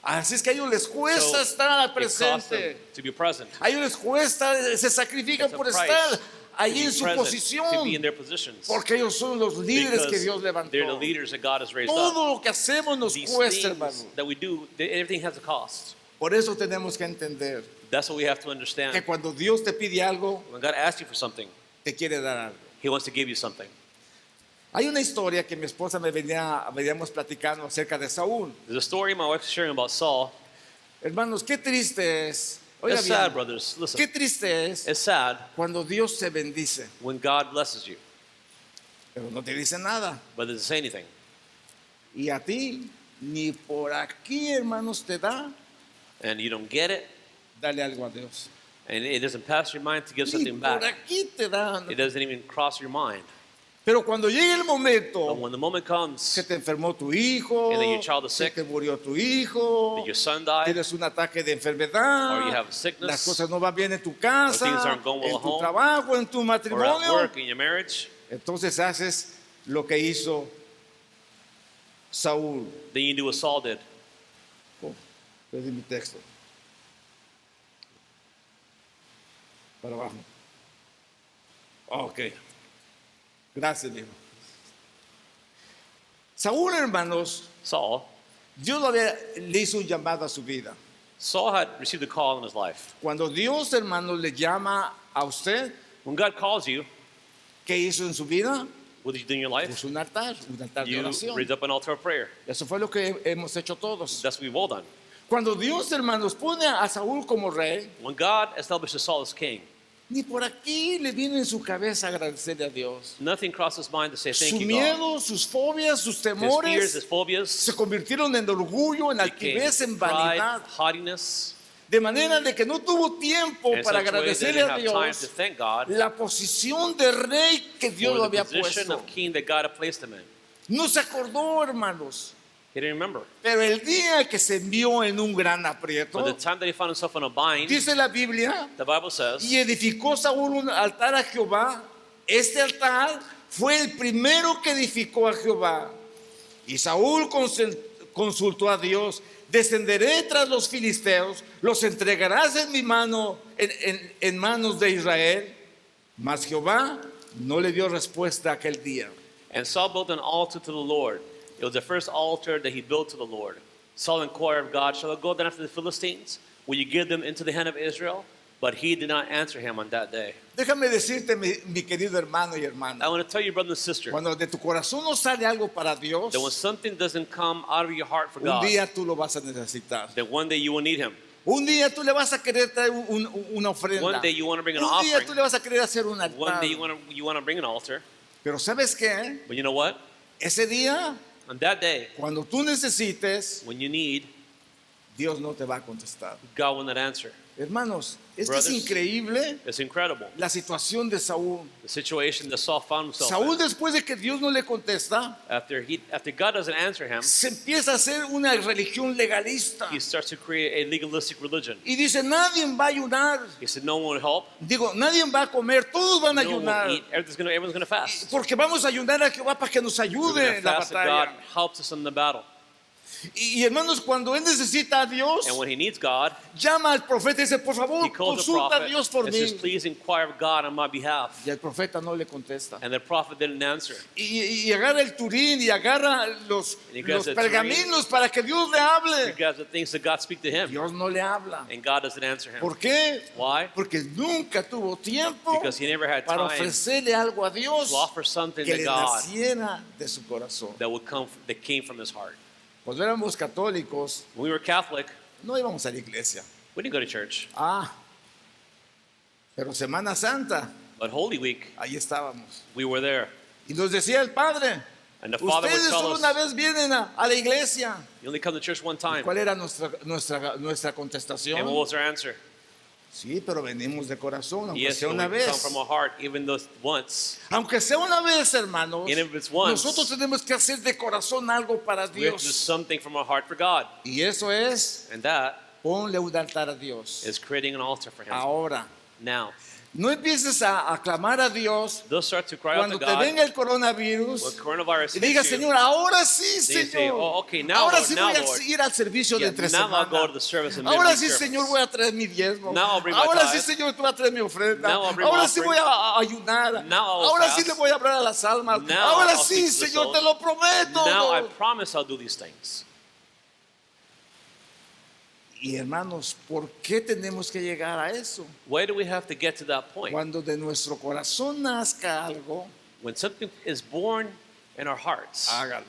Así es que a ellos les cuesta So, estar it costs them presente. to be present. A ellos les cuesta, se sacrifican It's a por price estar to ahí be en su present, to be posición, in their positions, porque ellos son los líderes que because Dios levantó. they're the leaders that God has raised up. Todo lo que hacemos nos These cuesta, hermano. things that we do, everything has a cost. Por eso tenemos que entender That's what we have to que understand. cuando Dios te pide algo, When God asks you for something, te quiere dar algo. He wants to give you something. Hay una historia que mi esposa veníamos platicando acerca de Saúl. There's a story my wife's sharing about Saul. Hermanos, qué triste es. Oiga It's sad, bien, brothers. qué Listen, triste es it's sad cuando Dios te bendice, when God blesses you, pero no te dice nada. but doesn't say anything. Y a ti, ni por aquí, hermanos, te da. And you don't get it, Dale algo a Dios. and it doesn't pass your mind to give Ni something por back. aquí te da. It doesn't even cross your mind. Pero cuando llegue el But momento when the moment comes se te enfermó tu hijo, And then your child is se sick, te murió tu hijo, that your son died, tienes un ataque de or you enfermedad, have a sickness, las cosas no van bien en tu casa, things aren't going well en at tu home, trabajo, en tu or at matrimonio, work, in your marriage, entonces haces lo que hizo Saúl. then you do what Saul did. Oh, perdí mi texto. Para abajo. Ok. Gracias, hijo. Saúl, hermanos, Saul le hizo un llamado a su vida. Saul had received a call in his life. Cuando Dios, hermanos, le llama a usted, When God calls you, ¿qué hizo en su vida? what did you do in your life? Puso un altar de You oración. raise up an altar of prayer. Eso fue lo que hemos hecho todos. That's what we've all done. Cuando Dios, hermanos, pone a Saúl como rey, When God establishes Saul as king, ni por aquí le vino en su cabeza agradecerle a Dios. nothing crossed his mind to say Su thank you, God. miedo, sus fobias, sus His fears, temores his phobias, se convirtieron en orgullo, en became altivez, en pride, vanidad. haughtiness, De manera de que no tuvo tiempo in para such a way that he agradecerle didn't a have time to Dios thank God la posición de rey que Dios for lo the había position puesto. of king that God had placed him in. No se acordó, hermanos. He didn't remember. Pero el día que se envió en un gran aprieto, But the time that he found himself in a bind, dice la Biblia, the Bible says, y edificó Saúl un altar a Jehová. Este altar fue el primero que edificó a Jehová. Y Saúl consultó a Dios: descenderé tras los filisteos, los entregarás en mi mano, en manos de Israel. Mas Jehová no le dio respuesta aquel día. and Saul built an altar to the Lord. It was the first altar that he built to the Lord. Saul inquired of God, shall I go down after the Philistines? Will you give them into the hand of Israel? But he did not answer him on that day. Déjame decirte, mi querido hermano y I hermana, want to tell you, brother and sister, cuando de tu corazón no sale algo para Dios, that when something doesn't come out of your heart for un God, día tú lo vas a necesitar. that one day you will need him. Un día tú le vas a querer traer una ofrenda. One day you want to bring an Un día offering. tú le vas a querer hacer un One altar. day you want to bring an altar. Pero ¿sabes qué? But you know what? Ese día, On that day, cuando tú necesites, when you need, Dios no te va a contestar. God will not answer. Hermanos, Es que es Brothers, increíble it's incredible. la situación de Saúl. The situation that Saul found himself Saúl, in. después de que Dios no le contesta, After God doesn't answer him, se empieza a hacer una religión legalista he starts to create a legalistic religion. y dice, nadie va a ayunar. He said, no one will help, Digo, nadie va a comer, todos van a no one ayunar. will eat, everyone's going to fast. Porque vamos a ayunar a Jehová para que nos We're ayude going to en la fast that God batalla. helps us in the battle. Y hermanos, cuando él necesita a Dios, And when he needs God, llama al profeta y dice, por favor, he calls the consulta a prophet Dios por and says, mí. please inquire of God on my behalf. Y el profeta no le contesta. And the prophet didn't answer. Y agarra el turín y agarra los And he grabs the pergaminos para que Dios le He hable. grabs the things that God speak to him, Dios no le habla. and God doesn't answer him. ¿Por qué? Why? Porque nunca tuvo tiempo Because he never had para time ofrecerle algo a Dios to offer something que to le God naciera de su corazón. that came from his heart. Cuando éramos católicos, When we were Catholic, no íbamos a la iglesia. we didn't go to church. Pero Semana Santa, But Holy Week, ahí estábamos. we were there. Y nos decía el Padre, And the Father would ustedes tell solo una us, vez vienen a la iglesia. you only come to church one time. ¿Cuál era nuestra And what contestación? was our answer? Sí, pero venimos de corazón, aunque Yes, sea but una we come vez. from our heart, even though once. Aunque sea una vez, hermanos, And if it's once, nosotros tenemos que hacer de corazón algo para we have to do Dios. something from our heart for God. Y eso es, And that ponle un altar a Dios. is creating an altar for him. Ahora, Now, no empieces a clamar a Dios they'll start to cry out cuando to te God venga el when coronavirus coronavirus y digas, hits you. Señor, ahora sí, They say, Señor. "Oh, okay, now, Ahora Lord, sí now, voy a Lord. ir al servicio de Yeah, entre now I'll semana. go to the service in Ahora midweek sí, service. Señor, voy a traer mi diezmo. Now I'll bring my Ahora sí, tithe. Señor, tú vas a traer mi ofrenda. Now I'll bring my Ahora sí offering. voy a ayunar. Now I'll Ahora fast. sí le voy a hablar a las almas. Now Ahora I'll sí, speak to the Señor, souls. te lo prometo. Now I promise I'll do these things. Y hermanos, ¿por qué tenemos que llegar a eso? Why do we have to get to that point? Cuando de nuestro corazón nazca algo, When something is born in our hearts, hágalo.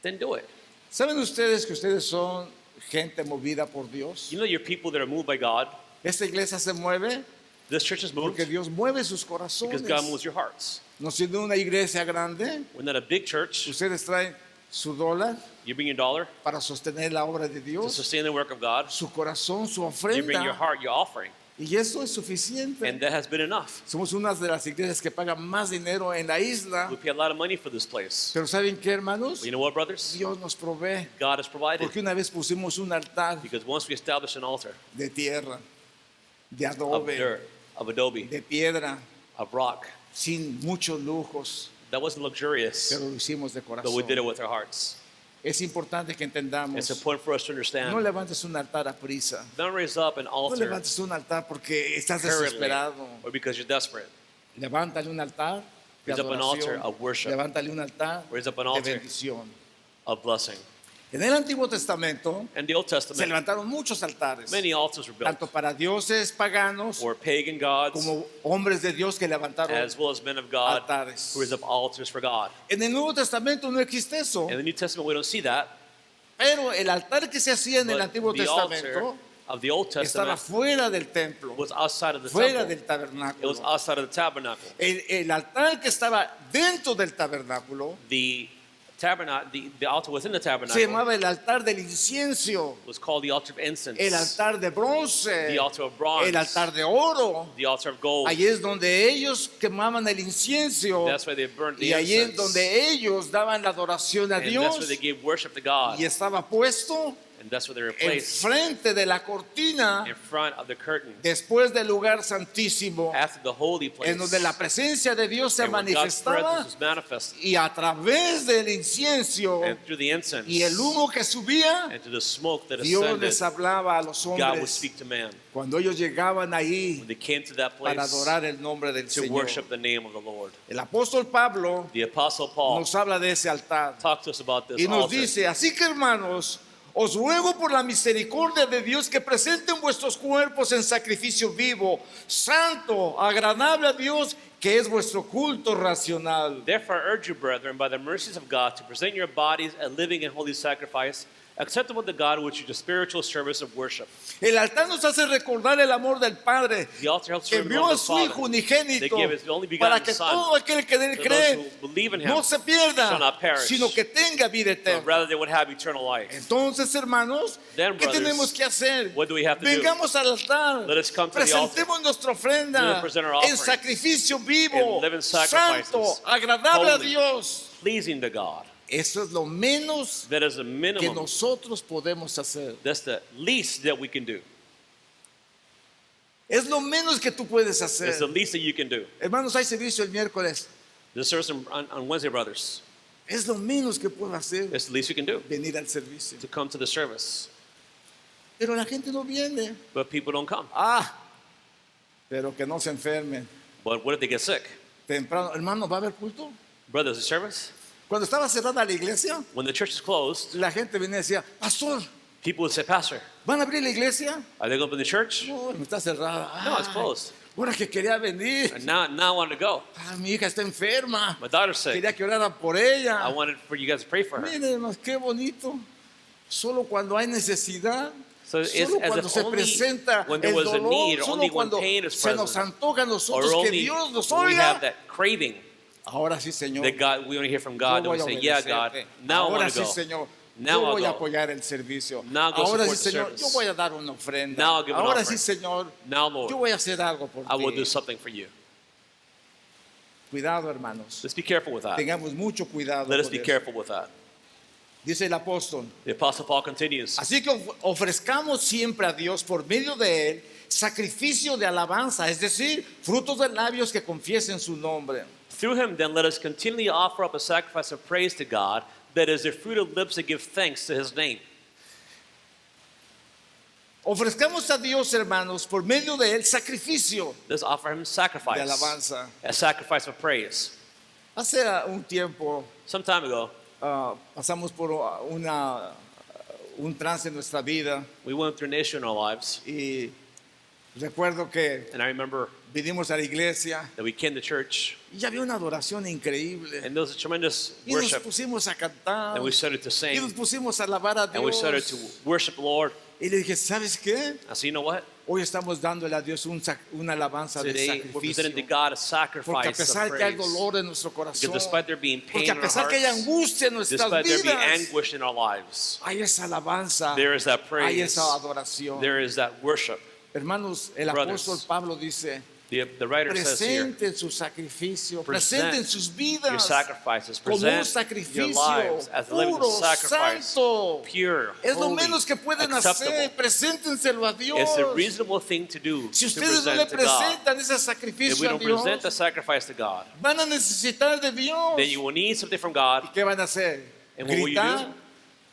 then do it. ¿Saben ustedes que ustedes son gente movida por Dios? You know you're people that are moved by God. Esta iglesia se mueve This church is moved porque Dios mueve sus because corazones. God moves your hearts. No siendo una iglesia grande, We're not a big church. ustedes traen su dólar You bring your dollar para sostener la obra de to Dios, sustain the work of God. su corazón, su You bring your ofrenda, heart, your offering. y eso es suficiente. And that has been enough. Somos una de las iglesias que pagan más dinero en la isla, We pay a lot of money for this place. pero ¿saben qué, hermanos? But you know what, brothers? Dios nos provee, God has provided. porque una vez pusimos un altar Because once we establish an altar de tierra, de of adobe, dirt, of adobe, de piedra, of rock, sin muchos lujos, that wasn't luxurious, pero lo hicimos de but we did it corazón. with our hearts. Es importante que entendamos, It's important for us to no understand. levantes un altar a prisa, Don't raise up an no altar levantes un altar porque estás hurriedly desesperado. or because you're desperate. Levántale un altar de Raise up an altar adoración, of worship. levántale un altar Raise up an de altar bendición. of blessing. En el Antiguo Testamento In the Old se Testament, levantaron muchos altares, many altars were built tanto para dioses paganos for pagan gods como hombres de Dios que levantaron as well as men of God altares. who raise up altars for God. En el Nuevo Testamento no existe eso, In the New Testament, we don't see that. pero el altar que se hacía en el But Antiguo the altar Testamento of the Old estaba Testament fuera del templo, was outside of the fuera temple. del It tabernáculo. was outside of the tabernacle. El altar que estaba dentro del tabernáculo The tabernacle, the altar within the se tabernacle llamaba el altar del incienso, was called the altar of incense, el altar de bronce, the altar of bronze, el altar de oro. the altar of gold. Ahí es donde ellos quemaban el incienso That's why they burned the y ahí es incense. donde ellos daban la adoración a And that's Dios where they gave worship to God. y estaba puesto And that's where they were placed enfrente de la cortina in front of the curtain después del lugar santísimo after the holy place. en donde la presencia de Dios se And when God's presence manifestaba was manifested. y a través del incienso And through the incense y el humo que subía, and to the smoke that Dios ascended, les hablaba a los God would hombres speak to man. cuando ellos llegaban ahí When they came to that para place adorar el nombre del to Señor. worship the name of the Lord. El apóstol Pablo The Apostle Paul nos habla de ese altar talked to us about this y nos altar. dice, así que hermanos, os ruego por la misericordia de Dios que presenten vuestros cuerpos en sacrificio vivo, santo, agradable a Dios, que es vuestro culto racional. Therefore, I urge you, brethren, by the mercies of God, to present your bodies a living and holy sacrifice, Acceptable to God, which is the spiritual service of worship. El altar nos hace recordar el amor del Padre The altar helps que to envió remember a the su Father Hijo unigénito that gave his only para begotten que Son, todo aquel que en él so cree those who believe in him no se pierda, shall not perish, sino que tenga vida but eterna. rather they would have eternal life. Entonces, hermanos, Then, ¿qué brothers, tenemos que hacer? what do we have to do? Vengamos al altar, Let us come to the presentemos nuestra Let ofrenda us present our en offerings sacrificio vivo, in living sacrifices, santo, agradable a holy, Dios. pleasing to God. Eso es lo menos That is the que minimum. nosotros podemos hacer. That's the least that we can do. Es lo menos que tú puedes hacer. It's the least that you can do. Hermanos, hay servicio el miércoles. The service on Wednesday, brothers, Es lo menos que puedo hacer, it's the least we can do, venir al servicio. to come to the service. Pero la gente no viene. But people don't come. Pero que no se enfermen. But what if they get sick? Temprano, hermano, ¿va a haber culto? Brothers, the service? Cuando estaba cerrada la iglesia, When the church is closed, la gente venía y decía, pastor, people would say, Pastor, ¿van a abrir la iglesia? are they going to open the church? No, no está cerrada. No, it's Ay, closed. ahora que quería venir. And now I want to go. Mi hija está enferma. My daughter's sick. Quería que oraran por ella. I wanted for you guys to pray for her. Miren, hermanos, qué bonito. Solo cuando hay necesidad. So it's Solo as cuando if se only presenta when there el was a dolor, need, or solo only when cuando pain is se nos present, antoja a nosotros or que only Dios nos when we have oiga. that craving Ahora sí, Señor. that God, we want to hear from God, Yo and voy we a say, yeah, God, obedecerte. now I Ahora want to sí, go. Señor. Now Yo I'll voy a go. apoyar el servicio. Now I'll go Ahora sí, support the Señor. service. Yo voy a dar una ofrenda. Now I'll give an Ahora offering. sí, Señor. Now, Lord, Yo voy a hacer algo por I will ti. do something for you. Cuidado, hermanos. Let's be careful with that. Tengamos mucho cuidado. Let us con be eso. careful with that. Dice el apóstol. The Apostle Paul continues. Así que ofrezcamos siempre a Dios por medio de él sacrificio de alabanza, es decir, frutos de labios que confiesen su nombre. Through him, then, let us continually offer up a sacrifice of praise to God, that is the fruit of lips that give thanks to his name. Ofrezcamos a Dios, hermanos, por medio de él sacrificio Let's offer him de sacrifice, alabanza. a sacrifice of praise. Hace un tiempo Some time ago, pasamos por un trance en nuestra vida we went through an issue in our lives, y recuerdo que and I remember vinimos a la iglesia that we came to church, y ya había una adoración increíble and there was a tremendous y nos worship, pusimos a cantar and we started to y nos sing, pusimos a alabar a and we started Dios. to worship the Lord. Y le dije, ¿sabes qué? I said, you know what? Hoy estamos dándole a Dios una alabanza de Today, we're presenting to sacrificio. God a Porque a sacrifice of pesar que hay praise. dolor en nuestro Because corazón, despite there being pain porque a in our pesar que hay hearts, angustia en nuestras despite there being vidas, anguish in our lives, hay esa alabanza, there is that hay praise, esa adoración. there is that worship. Hermanos, el Brothers, apóstol Pablo dice, The writer says here, presenten su sacrificio, present presenten sus your vidas sacrifices, como un present your sacrificio lives as a living puro, sacrifice, santo. pure, Es lo holy, menos que pueden acceptable. hacer, preséntenselo a Dios. It's a reasonable thing to do Si to ustedes no le present to God. presentan ese If sacrificio we a don't present the Dios, sacrifice to God, van a necesitar de Dios. then you will need something from God. ¿Y qué van a hacer? And what will you ¿Gritar? do?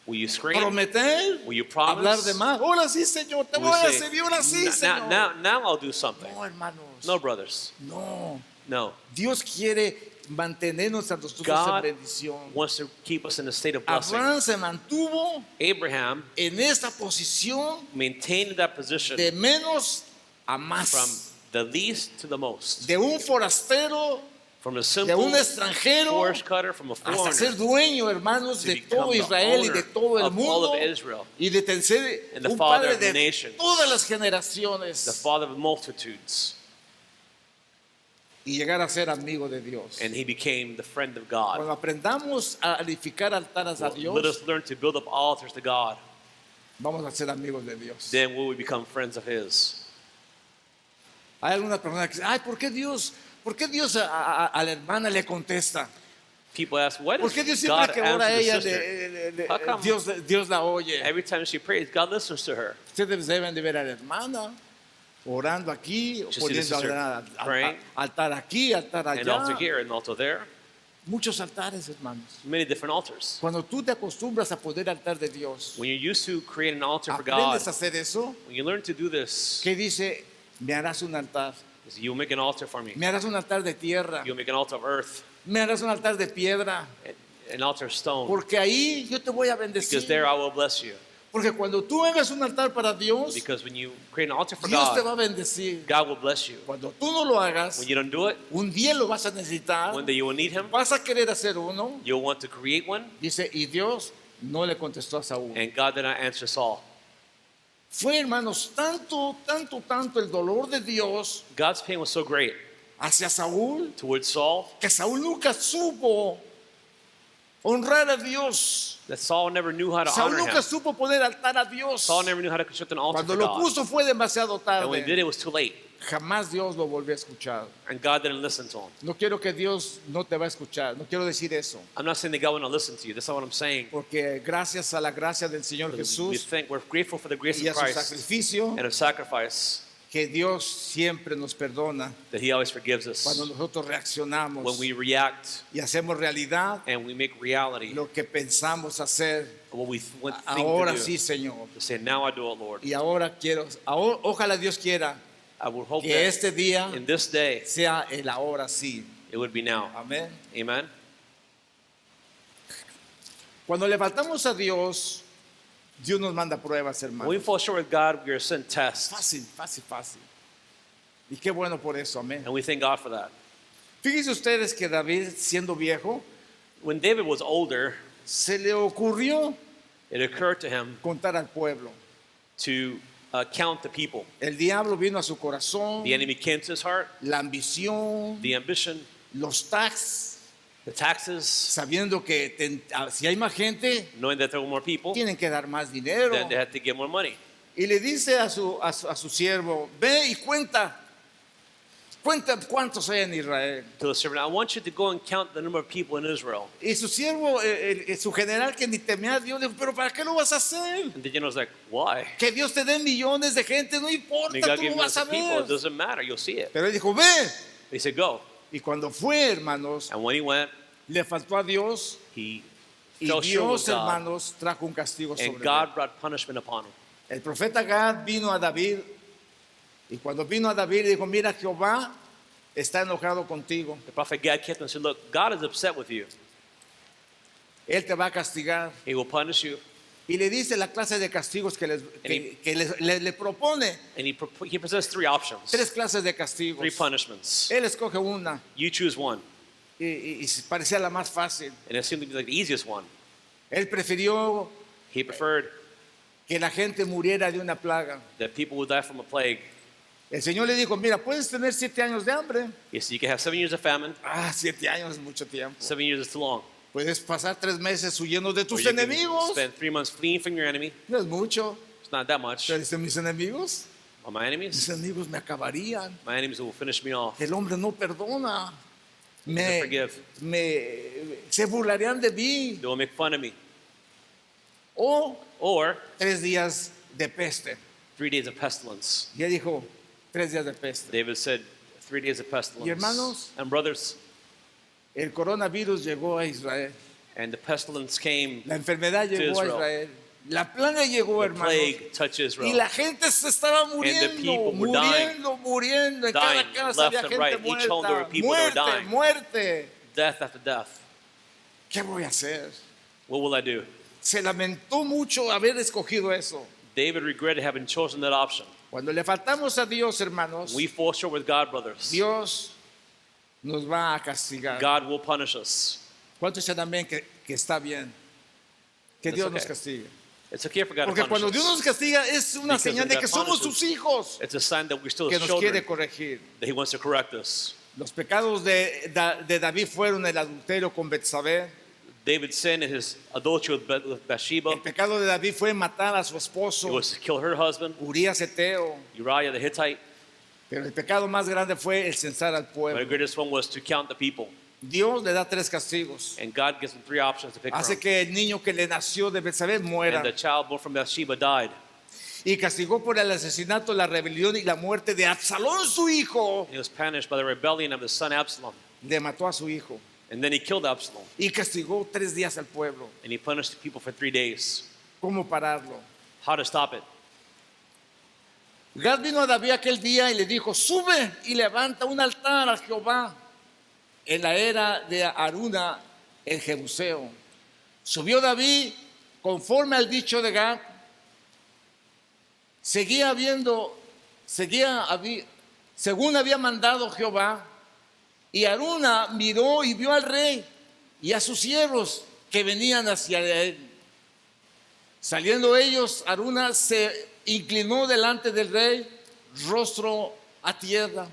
Will you scream? ¿Prometer? Will you ¿Hablar promise? de más? Ahora sí, Señor, te Will voy you a say, servir, ahora sí, Señor. now I'll do something. No, hermanos. No, brothers. No. No. Dios quiere mantenernos a nosotros en God bendición. wants to keep us in a state of blessing. Abraham se mantuvo Abraham en esta posición maintained that position de menos a from más. the least to the most. De un forastero, From a de simple un extranjero, forest cutter, from a hasta ser foreigner, dueño, hermanos, to de become todo the Israel y de owner todo el of all mundo. of Israel, Y de ser and the un father padre of the de nations, todas las the generaciones. father of multitudes, Y llegar a ser amigo de Dios. and he became the friend of God. Cuando aprendamos a edificar altares a Well, let us Dios, learn to build up altars to God. vamos a ser amigos de Dios. Then will we become friends of His. Hay alguna persona que dice, ay, ¿por qué Dios a la hermana le contesta? People ask, why ¿Por does qué Dios siempre God que ora a answer the ella, sister? How come Dios la oye? every time she prays, God listens to her? Ustedes deben de ver a la hermana orando aquí, Just see the poniendo sister praying. altar aquí, altar An altar allá. here, an altar there. Muchos altares, hermanos. Many different altars. Cuando tú te acostumbras a poner altar de Dios, When you're used to create an altar for God, aprendes a hacer eso, when you learn to do this, ¿qué dice? Me harás un altar. you'll make an altar for me. Me harás un altar de tierra. You'll make an altar of earth, Me harás un altar de piedra. an altar of stone. Porque ahí yo te voy a Because bendecir. there I will bless you. Porque cuando tú hagas un altar para Dios, Because when you create an altar for Dios te va God, a bendecir. God will bless you. Cuando tú no lo hagas, When you don't do it, un día lo vas a necesitar. one day you will need Him. Vas a querer hacer uno. You'll want to create one. Dice, y Dios no le contestó a Saúl. And God did not answer Saul. Fue, hermanos, tanto el dolor de Dios God's pain was so great hacia Saúl towards Saul que Saúl nunca supo honrar a Dios. that Saul never knew how to Saúl honor nunca him. supo poner altar a Dios. Saul never knew how to construct an altar Cuando for lo God. puso fue demasiado And when he did, tarde. it was too late. Jamás Dios lo volvió a escuchar. And God didn't listen to him. No quiero que Dios no te va a escuchar. No quiero decir eso. I'm not saying that God will not listen to you. That's not what I'm saying. Porque gracias a la gracia del Señor Jesús We're grateful for the grace y a of su Christ sacrificio, and of sacrifice que Dios siempre nos perdona that He always forgives us cuando nosotros reaccionamos when we react y hacemos realidad and we make reality lo que pensamos hacer. what we think Ahora to do. sí, Señor. To say, now I do it, Lord. Y ahora ojalá Dios quiera I would hope que that este día in this day sea el ahora sí. it would be now. Amén. Amen. Cuando le faltamos a Dios, Dios nos manda pruebas, When hermano. we fall short with God, we are sent tests, Fácil. Y qué bueno por eso, amén. and we thank God for that. Fíjense ustedes que David, siendo viejo, When David was older, se le ocurrió it occurred to him contar al pueblo. to count the people. El diablo vino a su corazón, The enemy came to his heart, la ambición, the ambition, los tax, the taxes, sabiendo que si hay más gente, knowing that there were more people, tienen que dar más dinero. then they had to give more money. Y le dice a su siervo, ve y cuenta cuántos hay en Israel. To the servant, I want you to go and count the number of people in Israel. Y su siervo, su general que ni temía a Dios, le dijo, pero ¿para qué lo vas a hacer? And the general's like, why? Que Dios te dé millones de gente, no I importa, mean, God tú gave lo you vas a the people, it ver. doesn't matter, you'll see it. Pero él dijo, ve. He said, go. Y cuando fue, hermanos, And when he went, le faltó a Dios he y fell short with Dios, God, hermanos, trajo un castigo and sobre él. God brought punishment upon him. El profeta Gad vino a David y cuando vino a David dijo, mira, Jehová está enojado contigo. The prophet Gad came to him and said, look, God is upset with you. Él te va a castigar. He will punish you. Y le dice la clase de castigos que le propone. And he presents three options, 3 clases de castigos. three punishments. Él escoge una You choose one. y parecía la más fácil. And it seemed to be like the easiest one. Él prefirió He preferred que la gente muriera de una plaga. that people would die from a plague. El Señor le dijo, mira, puedes tener 7 años de hambre. Yes, you can have 7 years of famine. 7 años es mucho tiempo. 7 years is too long. Puedes pasar 3 meses huyendo de Or tus you can enemigos. spend 3 months fleeing from your enemy. No es mucho. It's not that much. Pero dice, mis enemigos, Or my enemies? mis enemigos me acabarían. My enemies will finish me off. El hombre no perdona. They forgive. Se burlarían de mí. They will make fun of me. O Or 3 días de peste. 3 days of pestilence. Ya dijo, 3 días de peste. David said 3 days of Y pestilence. hermanos, And brothers, el coronavirus llegó a Israel. and the pestilence came, La enfermedad llegó a Israel. Israel. La plaga llegó, the hermanos. plague touched Y Israel. la gente se estaba the people muriendo, were muriendo. En cada Dying, casa left había and gente right. Each home there were muerta. people that were dying. Muerte. Death after death. ¿Qué voy a hacer? What will I do? Se lamentó mucho haber escogido eso. David regretted having chosen that option. Cuando le faltamos a Dios, hermanos, We fall short with God, brothers. Dios nos va a castigar. God will punish us. ¿Cuántos dicen también que está bien? Que That's Dios nos okay. castigue. It's okay for God Porque to cuando punish Dios us. nos castiga es una Because señal when de God que somos punishes, sus hijos, It's a sign that we're still que His nos quiere children, corregir. that He wants to correct us. Los pecados de David fueron el adulterio con Betsabé. David sinned in his adultery with Bathsheba. El pecado de David fue matar a su It esposo, was to kill her husband, Urías Eteo. Uriah the Hittite. Pero el pecado más grande fue el censar al But the pueblo. greatest one was to count the people. Dios le da 3 castigos. And God gives them 3 options to pick Hace from. que el niño que le nació de Betsabé muera. And the child born from Bathsheba died. Y castigó por el asesinato, la rebelión y la muerte de Absalón, su hijo. He was punished by the rebellion of his son Absalom. Le mató a su hijo. And then he killed Absalom. Y castigó 3 días al pueblo. And he punished the people for 3 days. ¿Cómo pararlo? How to stop it? Gad vino a David aquel día y le dijo, sube y levanta un altar a Jehová en la era de Aruna el Jebuseo. Subió David conforme al dicho de Gad. Según había mandado Jehová. Y Aruna miró y vio al rey y a sus siervos que venían hacia él. Saliendo ellos, Araúna se inclinó delante del rey, rostro a tierra.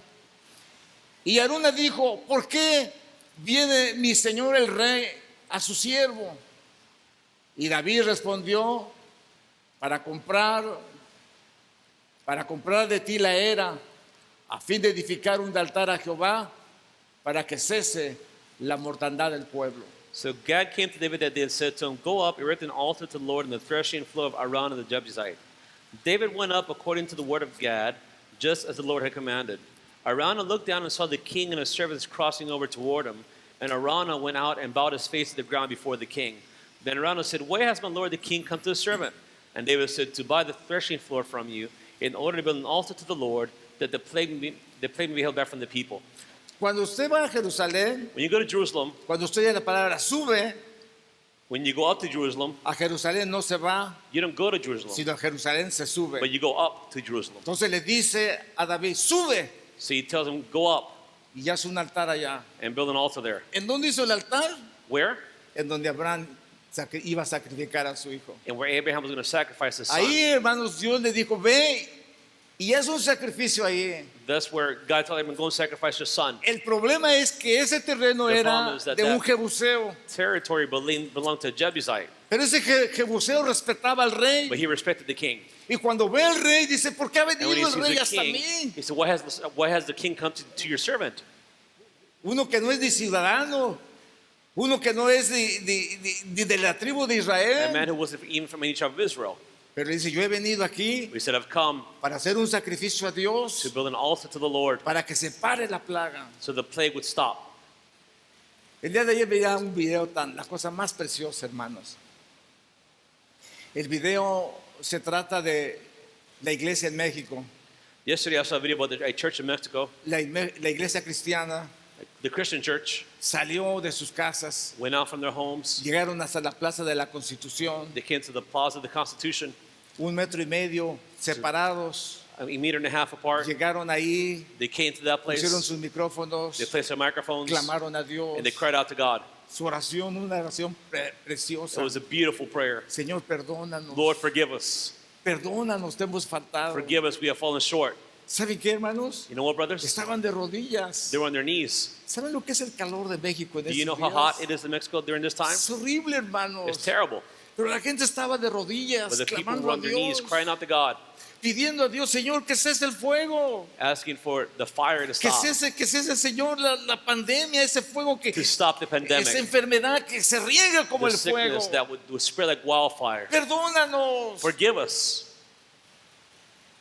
Y Araúna dijo: ¿por qué viene mi señor el rey a su siervo? Y David respondió: para comprar de ti la era, a fin de edificar un altar a Jehová, para que cese la mortandad del pueblo. So Gad came to David that day and said to him, go up, erect an altar to the Lord in the threshing floor of Araunah the Jebusite. David went up according to the word of Gad, just as the Lord had commanded. Araunah looked down and saw the king and his servants crossing over toward him, and Araunah went out and bowed his face to the ground before the king. Then Araunah said, why has my lord the king come to his servant? And David said, to buy the threshing floor from you, in order to build an altar to the Lord, that the plague may be held back from the people. Cuando usted va a Jerusalén, When you go to Jerusalem, cuando usted oye la palabra sube, when you go up to Jerusalem, a Jerusalén no se va, you don't go to Jerusalem, sino a Jerusalén se sube. but you go up to Jerusalem. Entonces le dice a David: sube, So he tells him, go up y ya es un altar allá. and build an altar there. ¿En dónde hizo el altar? Where? En donde Abraham iba a sacrificar a su hijo. And where Abraham was going to sacrifice his son. Ahí, hermanos, Dios le dijo: ve, y es un sacrificio ahí. That's where God told him, go and sacrifice your son. El problema es que ese terreno The era problem is that de un that- jebuseo, Territory belonged to a Jebusite, pero ese jebuseo respetaba al rey. but he respected the king. Y cuando ve al rey, dice: ¿por qué ha And when he venido el sees rey the hasta king, mí? he said, why has the king come to your servant? Uno que no es ni ciudadano, uno que no es de la tribu de A man Israel. who wasn't even from any tribe of Israel. Pero dice: yo he venido aquí He said, I've come para hacer un sacrificio a to Dios, build an altar to the Lord para que se pare la plaga. so the plague would stop. El día de ayer veía un video la cosa más preciosa, hermanos. El video se trata de la iglesia en México, Yesterday I saw a video about a church in Mexico. la iglesia cristiana. The Christian church Salió de sus casas, went out from their homes. llegaron hasta la Plaza de la Constitución, They came to the Plaza of the Constitution, 1,5 metros separados. a meter and a half apart. Llegaron ahí, They came to that pusieron place. sus micrófonos, They placed their microphones clamaron a Dios. and they cried out to God. Su oración, una oración It preciosa. was a beautiful prayer. Señor, perdónanos. Lord, forgive us. Perdónanos, te hemos faltado. Forgive us, we have fallen short. ¿Saben qué, hermanos? You know what, brothers? Estaban de rodillas. They were on their knees. ¿Saben lo que es el calor de México en Do you estos know how hot días? it is in Mexico during this time? Es horrible, hermanos. It's terrible. Pero la gente estaba de rodillas, But the people clamando were a on their knees, Dios, crying out to God, pidiendo a Dios: Señor, que cese el fuego. asking for the fire to Que stop, cese, Señor, la pandemia, ese fuego que, to stop the esa pandemic, enfermedad que se riega como the el fuego. sickness that would spread like wildfire. Perdónanos. Forgive us.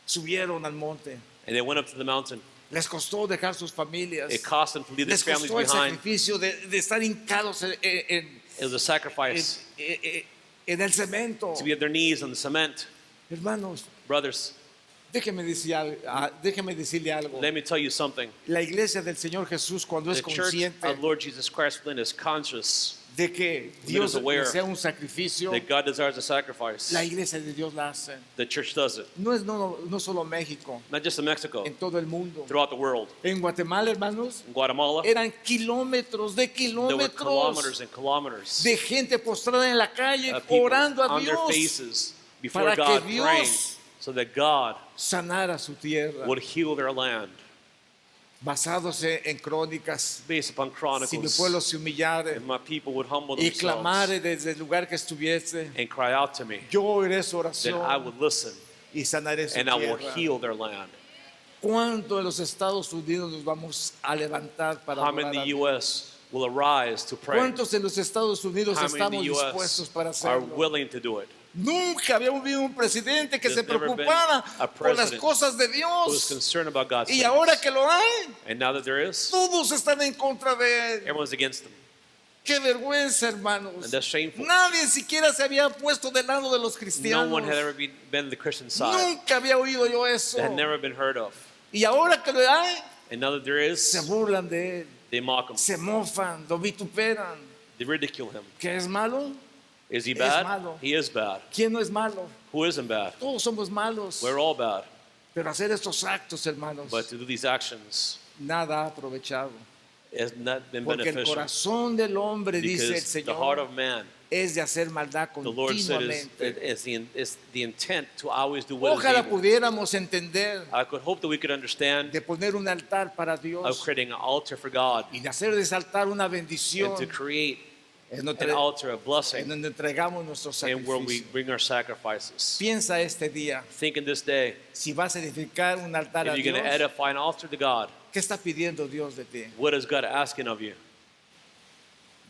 Subieron al monte. And they went up to the mountain. Les costó dejar sus familias. It cost them to leave their Les families costó el behind. sacrificio de estar hincados It was a sacrifice en el cemento. to be at their knees on the cement. Hermanos, Brothers, déjeme decirle algo. let me tell you something. La iglesia del Señor Jesús, cuando The es church consciente of Lord Jesus Christ within is conscious de que Dios aware desea un sacrificio, that God desires a sacrifice. la iglesia de Dios la hace. The church does it. No solo México, Not just in Mexico, en todo el mundo. throughout the world. En Guatemala, hermanos, In Guatemala, eran kilómetros de there were kilometers kilómetros and kilometers de gente postrada en la calle of people orando a on their Dios faces before para que God, Dios praying so that God sanara su tierra, would heal their land. basados en crónicas. Based upon Si mi Chronicles, pueblo se humillare if my people would humble y themselves clamare desde el lugar que estuviese, and cry out to me, yo oiré su then I oración would listen y sanaré su and I will tierra. heal their land. ¿Cuánto en los Estados Unidos nos vamos a levantar para How many adorar in a the Dios? U.S. will arise to pray? ¿Cuántos en los Estados Unidos How many estamos in the dispuestos U.S. para are hacerlo? willing to do it? Nunca habíamos visto un presidente que There's se never been preocupara a por las president cosas de Who is Dios. concerned about God's Y things. ahora que lo hay, And now that there is, todos están en contra de él. everyone's against them. Qué vergüenza, hermanos. And that's shameful. Nadie siquiera se había puesto del lado de los No cristianos. one had ever been on the Christian side. Nunca había oído yo eso. That had never been heard of. Y ahora que lo hay, And now that there se is, burlan de él, they mock him. se mofan, lo vituperan. They ridicule him. ¿Qué es malo? Is he Es bad? malo. He is bad. ¿Quién no es malo? Who isn't bad? Todos somos malos. We're all bad. Pero hacer estos actos, hermanos, But to do these actions, nada ha aprovechado. has not been Porque el beneficial. corazón del hombre, dice el Because the heart Señor, of man, es de hacer maldad the Lord said, continuamente. is the intent to always do what is Ojalá evil. pudiéramos entender I could hope that we could understand de poner un altar para of Dios creating an altar for God y de hacer de ese altar una and to bendición create en an donde, altar of en blessing donde entregamos nuestros and where we sacrificios. bring our sacrifices. Piensa este día, Think in this day, si vas a edificar un altar a if you're going to Dios, edify an altar to God, ¿qué está pidiendo Dios de ti? what is God asking of you?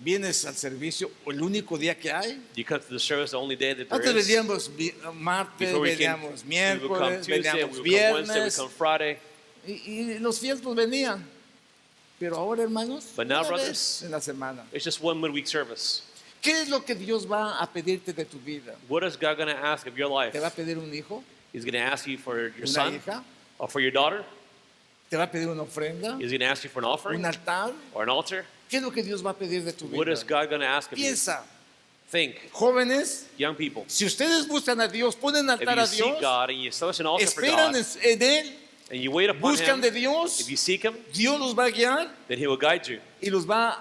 ¿Vienes al servicio el único día que hay? Do you come to the service the only day that there Antes is? veníamos martes, Before we came, veníamos we would come miércoles, Tuesday, we veníamos would come Wednesday, we viernes come Friday. y los fieles pues venían. Pero ahora, hermanos, But now, una brothers, vez en la semana. It's just one midweek service. ¿Qué es lo que Dios va a pedirte de tu vida? What is God going to ask of your life? ¿Te va a pedir un hijo? He's going to ask you for your ¿Una son hija? or for your daughter? ¿Te va a pedir una ofrenda? He's going to ask you for an offering ¿Un altar? or an altar? ¿Qué es lo que Dios va a pedir de tu What vida? is God going to ask of you? Piensa, Think, jóvenes, young people. si ustedes buscan a Dios, ponen If altar you a seek Dios, God and you establish an altar for esperan God en Él, and you wait upon buscan Him, de Dios, if you seek Him, Dios los va a guiar then He will guide you y los va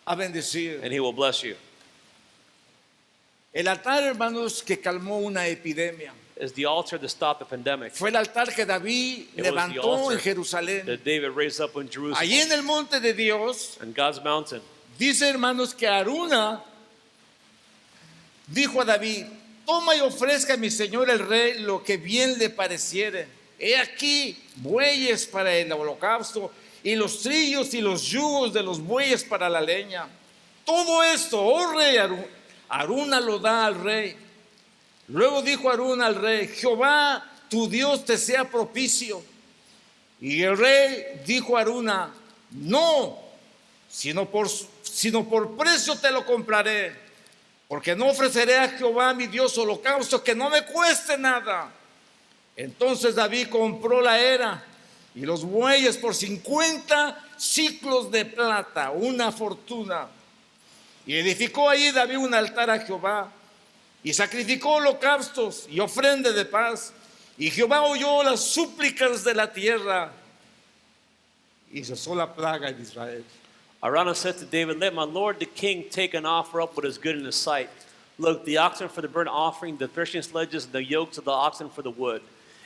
a bendecir. and He will bless you. El altar, hermanos, que calmó una epidemia. It's the altar that stopped the pandemic Fue el altar que David It was the levantó altar en Jerusalén. that David raised up in Jerusalem Allí en el monte de Dios, and God's mountain. dice, hermanos, que Aruna dijo a David: toma y ofrezca a mi señor el rey lo que bien le pareciere. He aquí bueyes para el holocausto y los trillos y los yugos de los bueyes para la leña. Todo esto, oh rey, Aruna lo da al rey. Luego dijo Aruna al rey: Jehová tu Dios te sea propicio. Y el rey dijo a Aruna: no, sino por precio te lo compraré, porque no ofreceré a Jehová mi Dios holocausto que no me cueste nada. Entonces David compró la era y los bueyes por 50 ciclos de plata, una fortuna. Y edificó allí David un altar a Jehová y sacrificó holocaustos y ofrenda de paz. Y Jehová oyó las súplicas de la tierra y cesó la plaga en Israel. Araunah said to David, let my lord the king take and offer up what is good in his sight. Look, the oxen for the burnt offering, the threshing sledges, and the yokes of the oxen for the wood.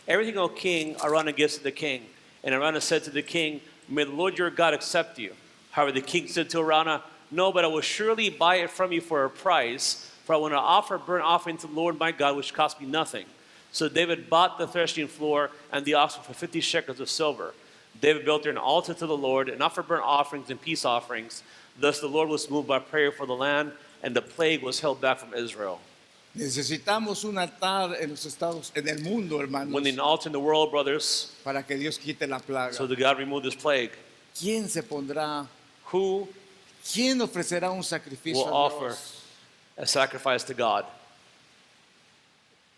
Everything, O king, Araunah gives to the king. And Araunah said to the king, may the Lord your God accept you. However, the king said to Araunah, no, but I will surely buy it from you for a price, for I want to offer a burnt offering to the Lord my God, which cost me nothing. So David bought the threshing floor and the oxen for 50 shekels of silver. David built there an altar to the Lord and offered burnt offerings and peace offerings. Thus the Lord was moved by prayer for the land, and the plague was held back from Israel. Necesitamos un altar en los estados, en el mundo, hermanos, We need an altar in the world, brothers, para que Dios quite la plaga. so that God remove this plague. ¿Quién se pondrá? Who ¿Quién ofrecerá un will sacrificio a offer Dios? a sacrifice to God?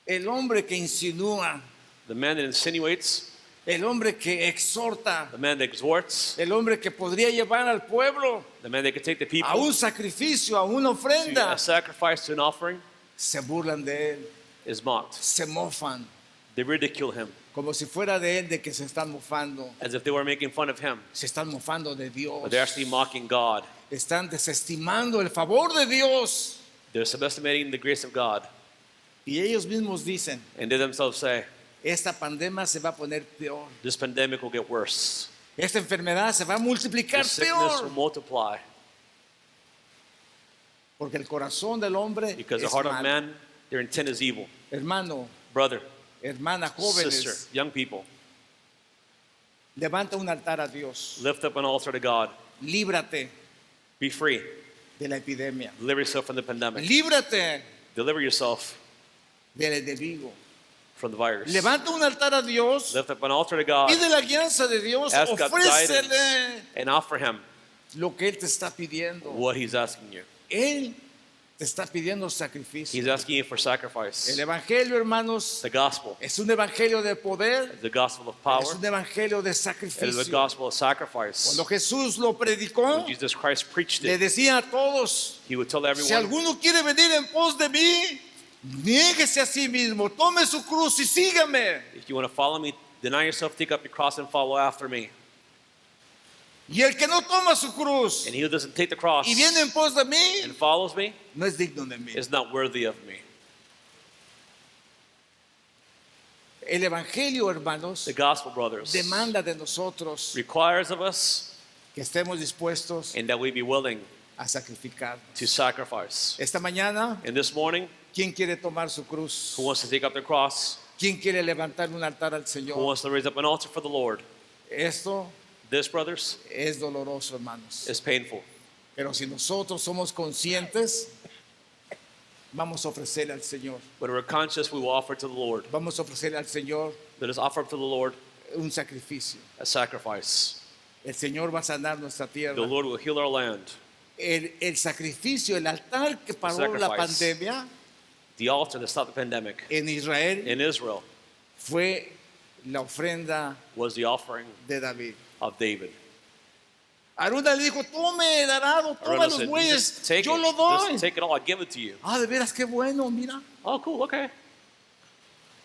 El hombre que insinúa, The man that insinuates, el hombre que exhorta, the man that exhorts, el hombre que podría llevar al pueblo the man that can take the a people un sacrificio, a una to ofrenda, a sacrifice to an offering se burlan de él, is mocked. se mofan, They ridicule him como si fuera de él de que se están mofando. as if they were making fun of him, Se están mofando de Dios. but they're actually mocking God. Están desestimando el favor de Dios. They're subestimating the grace of God, Y ellos mismos dicen: and they themselves say, esta pandemia se va a poner peor. this pandemic will get worse. Esta enfermedad se va a multiplicar The sickness will peor. multiply Porque el corazón del hombre because the es heart of malo. man, their intent is evil. Hermano, Brother, hermana, sister, jóvenes, young people, levanta un altar a Dios. lift up an altar to God. Líbrate Be free. de la epidemia. Deliver yourself from the pandemic. Líbrate Deliver yourself del enemigo. from the virus. Levanta un altar a Dios. Lift up an altar to God. Pide la guianza de Dios. Ask God guidance Ofrécele and offer Him lo que Él te está pidiendo. what He's asking you. Él te está pidiendo sacrificio. He's asking you for sacrifice. El evangelio, hermanos, The gospel es un evangelio de poder. is the gospel of power. Es un evangelio de It is the sacrificio. gospel of sacrifice. Cuando Jesús lo predicó, When Jesus Christ preached le it, decía a todos: He would tell si everyone, alguno quiere venir en pos de mí, niéguese a sí mismo, tome su cruz y sígame. if you want to follow me, deny yourself, take up your cross, and follow after me. Y el que no toma su cruz And he who doesn't take the cross y viene en pos de mí, and follows me no es digno de mí. is not worthy of me. El evangelio, hermanos, The gospel, brothers, demanda de nosotros requires of us que estemos dispuestos and that we be willing a sacrificar. to sacrifice. Esta mañana, And this morning, ¿quién quiere tomar su cruz? who wants to take up their cross? ¿Quién quiere levantar un altar al Who Señor? wants to raise up an altar for the Lord? Esto This, brothers, es doloroso, hermanos. is painful. Pero si nosotros somos conscientes, vamos a ofrecerle al Señor. When we're conscious, we will offer to the Lord. Vamos a ofrecerle al Señor Let us offer up to the Lord un sacrificio. a sacrifice. El Señor va a sanar nuestra tierra. The Lord will heal our land. El sacrificio, el altar que paró la Sacrifice. pandemia The altar that stopped the pandemic en Israel in Israel fue la ofrenda was the offering de David. of David. Araúna le dijo, tome el arado, toma Arona los said, bueyes, just take yo it. lo doy. Just take it all. I give it to you. Ah, de veras, qué bueno, mira. Oh, cool. Okay.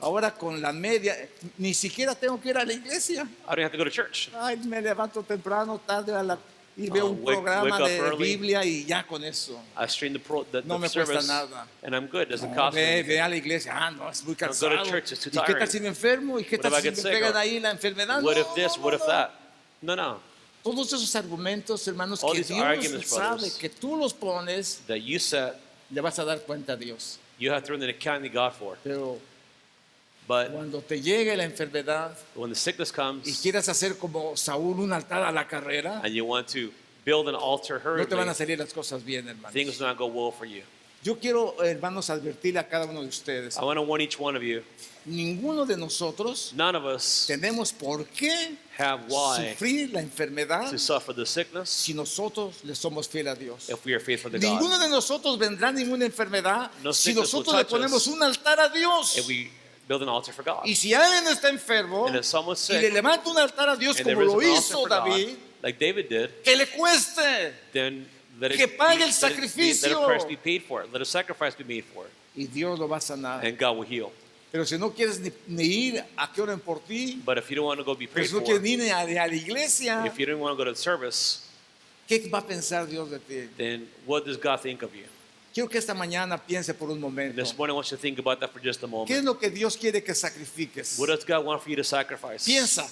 Ahora con la media, ni siquiera tengo que ir a la iglesia. I don't have to go to church. Ay, me levanto temprano, tarde y veo un wake programa up de early. Biblia y ya con eso. I stream the No me cuesta service, nada. and I'm good. Doesn't No, cost me. ve a la iglesia. Ah, no, es muy go to cansado. church, it's too ¿Y qué tal tiring. si me enfermo? ¿Y qué What tal if I si get me sick? pegan Or ahí la enfermedad? What No, if this? no, What if no. that? No. Todos esos argumentos, hermanos, All que these Dios arguments, sabe brothers. que tú los pones, That you set, le vas a dar cuenta a Dios. you have to run an account to God for. Pero But cuando te llegue la enfermedad when the sickness y comes quieras hacer como Saúl un altar a la carrera, and you want to build an altar no te van a hurriedly, salir las cosas bien, hermanos. things will not go well for you. Yo quiero, hermanos, advertirle a cada uno de ustedes. I want to warn each one of you. Ninguno de nosotros None of us tenemos por qué have why sufrir la enfermedad to suffer the sickness si nosotros le somos fieles a Dios. if we are faithful to God. Ninguno de nosotros vendrá ninguna enfermedad No si sickness will nosotros le touch ponemos us. un altar a Dios. If we build an altar for God. Y si alguien está enfermo And if someone's y le sick levanta un altar a Dios and there como is lo an altar hizo for God, David, like David did, que le cueste. then let it Que pague el let sacrificio. a price be paid for it. Let a sacrifice be made for it. Y Dios lo va a sanar. And God will heal. Pero si no quieres ni ir a que oren por ti, But if you don't want to go be pero prayed si no for, quieres ni ir a la iglesia, if you don't want to go to the service, ¿qué va a pensar Dios de ti? then what does God think of you? Quiero que esta mañana piense por un And momento. this morning I want you to think about that for just a ¿Qué es moment. lo que Dios quiere que sacrifiques? What does God want for you to sacrifice? Piensa,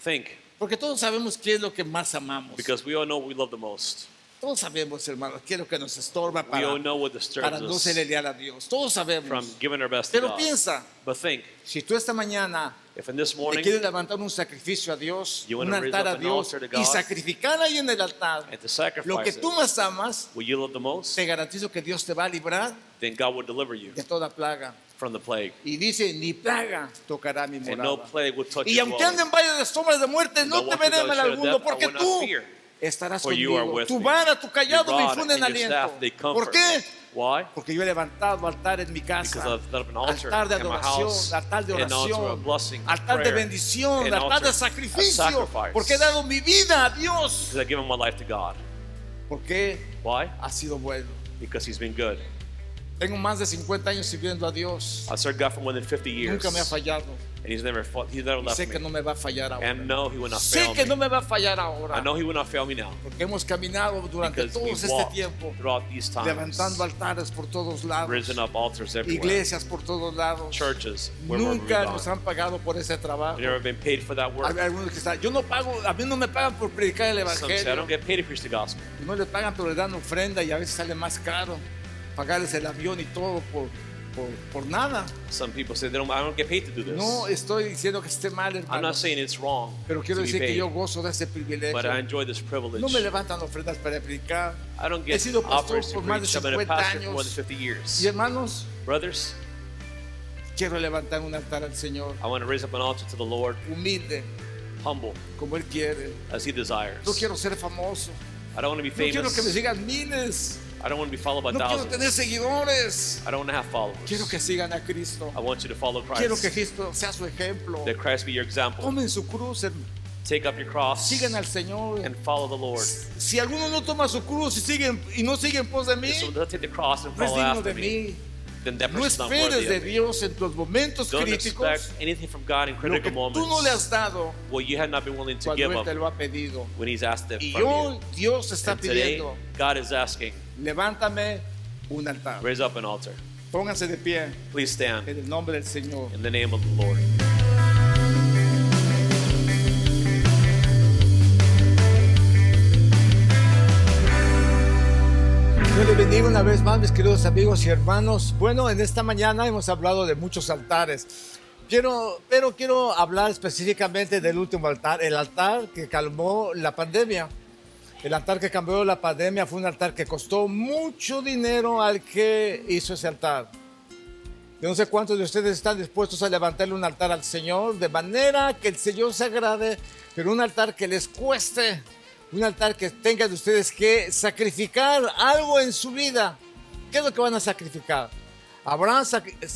Think. porque todos sabemos qué es lo que más amamos. Because we all know what we love the most. Todos sabemos, hermanos, qué es lo que nos estorba We all para, know what disturbs para no us serle leal a Dios. Todos sabemos. from giving our best to Pero God. piensa, But think, si tú esta mañana if in this le morning quieres levantar un sacrificio a Dios, You un wanna raise altar up a an Dios altar to y God, sacrificar ahí en el altar and to lo sacrifice que it, tú más amas, what you love the most, te garantizo que Dios te va a librar then God will deliver you de toda plaga. from the plague. Y dice, ni plaga tocará mi And no morada. plague will touch Y your aunque dwelling. ande en valle de sombras de muerte, no No te walk through veré the mal shadow of alguno, death, I porque will not tú fear. estarás For you are conmigo. with Tu me. vara, tu callado Your me rod infunden and your aliento. staff, they ¿Por comfort qué? me. Why? Porque yo he levantado altar en mi casa, Because I've set up an altar altar de in my adoración, house, altar de an altar of oración, blessing, altar de prayer, bendición, an altar altar de of sacrificio, sacrifice. porque he dado mi vida a Dios, Because I've given my life to God. porque Why? ha sido bueno. Because He's been good. Tengo más de 50 años sirviendo a Dios, I've served God for more than 50 years. nunca me ha fallado, And He's never y left sé que me. no me va a fallar ahora. And no, He will not Sé fail que no me. me va a fallar ahora, I know He will not fail me now. porque hemos caminado durante Because todo we've este walked tiempo, throughout these times, levantando altares por todos lados, risen up altars everywhere, iglesias por todos lados. churches, wherever we've Nunca nos gone. han pagado por ese trabajo. We've never been paid for that work. Hay algunos que están, yo no pago, a mí no me pagan por predicar el Some say, I evangelio. don't get paid to preach the gospel. No le pagan, pero le dan ofrenda y a veces sale más caro pagarles el avión y todo por nada. Some people say, I don't get paid to do this. No estoy diciendo que esté mal, I'm not hermano, saying it's wrong pero quiero to be decir que paid, yo gozo de ese but I privilegio. enjoy this privilege. No me levantan ofrendas para predicar. I don't He get sido pastor offers to por más de preach. I've been a 50 pastor for more than años. 50 years. Y hermanos, Brothers, quiero levantar un altar al Señor, I want to raise up an altar to the Lord, humilde, humble como Él quiere. as He desires. No quiero ser famoso. I don't want to be No quiero que me famous. sigan miles. I don't want to be followed by No quiero tener thousands. seguidores. I don't want to have followers. Quiero que sigan a Cristo. I want you to follow Quiero que Christ. Cristo sea su ejemplo. That Christ be your example. Tomen su cruz, Take up your cross sigan al Señor. and follow the Lord. Si alguno no toma su cruz y no sigue en pos de mí, So don't take the cross and no es follow digno after de me. mí. then that No person's not esperes worthy de of me. Dios en los momentos Don't críticos expect anything from God in lo critical que tú no le has moments dado what you have not been willing to cuando give Él te up lo ha pedido. when He's asked it Y from you. hoy Dios está And today, pidiendo, God is asking, levántame un altar. raise up an altar. Pónganse de pie Please stand en el nombre del Señor. in the name of the Lord. Dios les bendiga una vez más, mis queridos amigos y hermanos. Bueno, en esta mañana hemos hablado de muchos altares. Pero quiero hablar específicamente del último altar, el altar que calmó la pandemia. El altar que cambió la pandemia fue un altar que costó mucho dinero al que hizo ese altar. Yo no sé cuántos de ustedes están dispuestos a levantarle un altar al Señor de manera que el Señor se agrade, pero un altar que les cueste, un altar que tengan ustedes que sacrificar algo en su vida. ¿Qué es lo que van a sacrificar? Abraham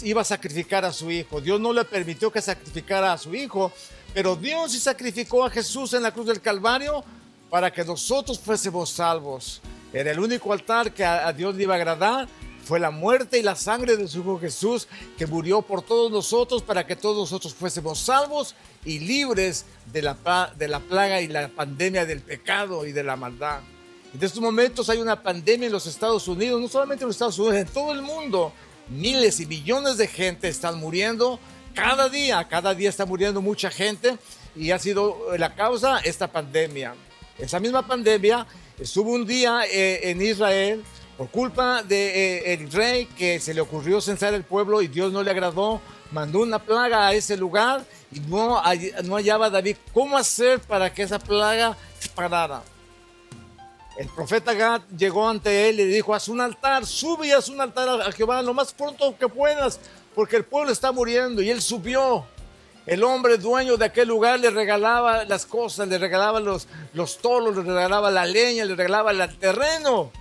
iba a sacrificar a su hijo. Dios no le permitió que sacrificara a su hijo, pero Dios sí sacrificó a Jesús en la cruz del Calvario para que nosotros fuésemos salvos. Era el único altar que a Dios le iba a agradar. Fue la muerte y la sangre de su Hijo Jesús que murió por todos nosotros para que todos nosotros fuésemos salvos y libres de la plaga y la pandemia del pecado y de la maldad. En estos momentos hay una pandemia en los Estados Unidos, no solamente en los Estados Unidos, en todo el mundo. Miles y millones de gente están muriendo cada día está muriendo mucha gente y ha sido la causa esta pandemia. Esa misma pandemia estuvo un día en Israel por culpa del rey que se le ocurrió censar el pueblo y Dios no le agradó, mandó una plaga a ese lugar y no hallaba David cómo hacer para que esa plaga parara. El profeta Gad llegó ante él y le dijo: haz un altar, sube y haz un altar a Jehová lo más pronto que puedas, porque el pueblo está muriendo. Y él subió. El hombre dueño de aquel lugar le regalaba las cosas, le regalaba los toros, le regalaba la leña, le regalaba el terreno.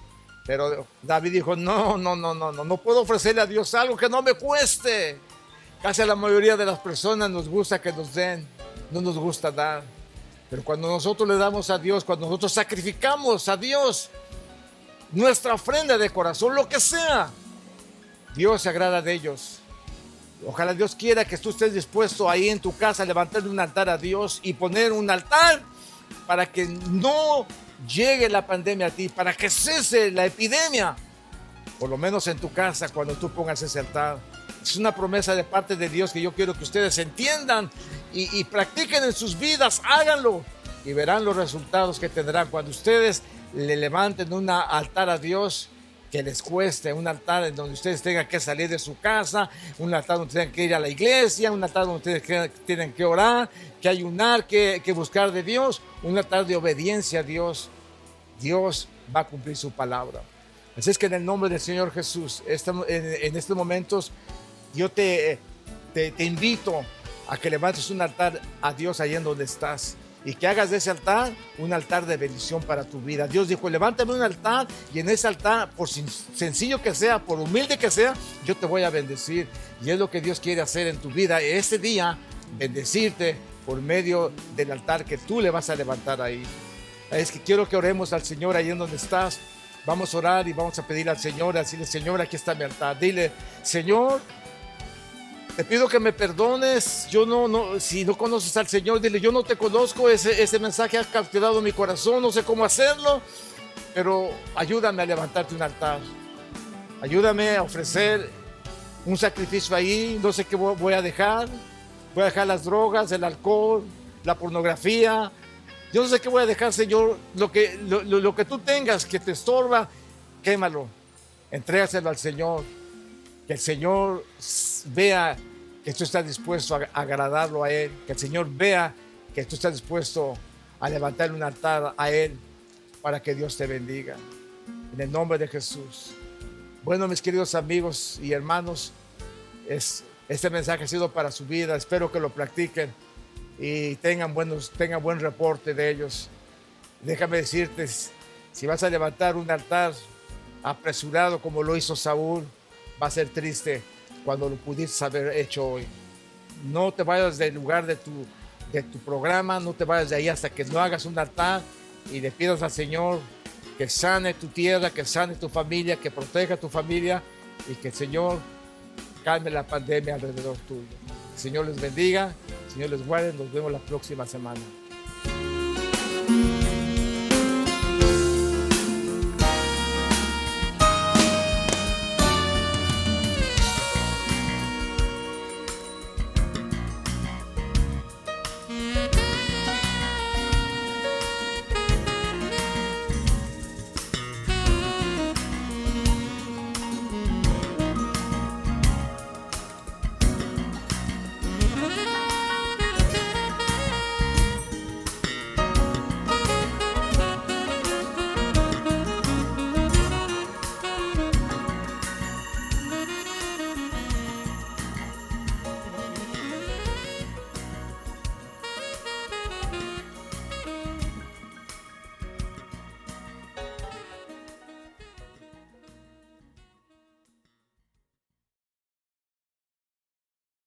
Pero David dijo: no puedo ofrecerle a Dios algo que no me cueste. Casi a la mayoría de las personas nos gusta que nos den, no nos gusta dar. Pero cuando nosotros le damos a Dios, cuando nosotros sacrificamos a Dios nuestra ofrenda de corazón, lo que sea, Dios se agrada de ellos. Ojalá Dios quiera que tú estés dispuesto ahí en tu casa a levantarle un altar a Dios y poner un altar para que no llegue la pandemia a ti, para que cese la epidemia, por lo menos en tu casa cuando tú pongas ese altar. Es una promesa de parte de Dios que yo quiero que ustedes entiendan y practiquen en sus vidas, háganlo y verán los resultados que tendrán cuando ustedes le levanten un altar a Dios que les cueste, un altar en donde ustedes tengan que salir de su casa, un altar donde tengan que ir a la iglesia, un altar donde ustedes tienen que orar, que ayunar, que buscar de Dios, un altar de obediencia a Dios. Dios va a cumplir su palabra. Así es que en el nombre del Señor Jesús, en estos momentos, yo te invito a que levantes un altar a Dios ahí en donde estás y que hagas de ese altar un altar de bendición para tu vida. Dios dijo: levántame un altar y en ese altar, por sencillo que sea, por humilde que sea, yo te voy a bendecir. Y es lo que Dios quiere hacer en tu vida este día, bendecirte por medio del altar que tú le vas a levantar ahí. Es que quiero que oremos al Señor ahí en donde estás. Vamos a orar y vamos a pedir al Señor, a decirle: Señor, aquí está mi altar. Dile: Señor, te pido que me perdones. Si no conoces al Señor, dile: yo no te conozco, ese mensaje ha capturado mi corazón, no sé cómo hacerlo, pero ayúdame a levantarte un altar. Ayúdame a ofrecer un sacrificio ahí. No sé qué voy a dejar. Voy a dejar las drogas, el alcohol, la pornografía. Yo no sé qué voy a dejar, Señor. Lo que tú tengas que te estorba, quémalo. Entrégaselo al Señor. Que el Señor vea que tú estás dispuesto a agradarlo a Él. Que el Señor vea que tú estás dispuesto a levantar un altar a Él para que Dios te bendiga. En el nombre de Jesús. Bueno, mis queridos amigos y hermanos, este mensaje ha sido para su vida. Espero que lo practiquen y tengan buen reporte de ellos. Déjame decirte, si vas a levantar un altar apresurado como lo hizo Saúl, va a ser triste cuando lo pudiste haber hecho hoy. No te vayas del lugar de tu programa, no te vayas de ahí hasta que no hagas un altar y le pidas al Señor que sane tu tierra, que sane tu familia, que proteja tu familia y que el Señor calme la pandemia alrededor tuyo. El Señor les bendiga, el Señor les guarde, nos vemos la próxima semana.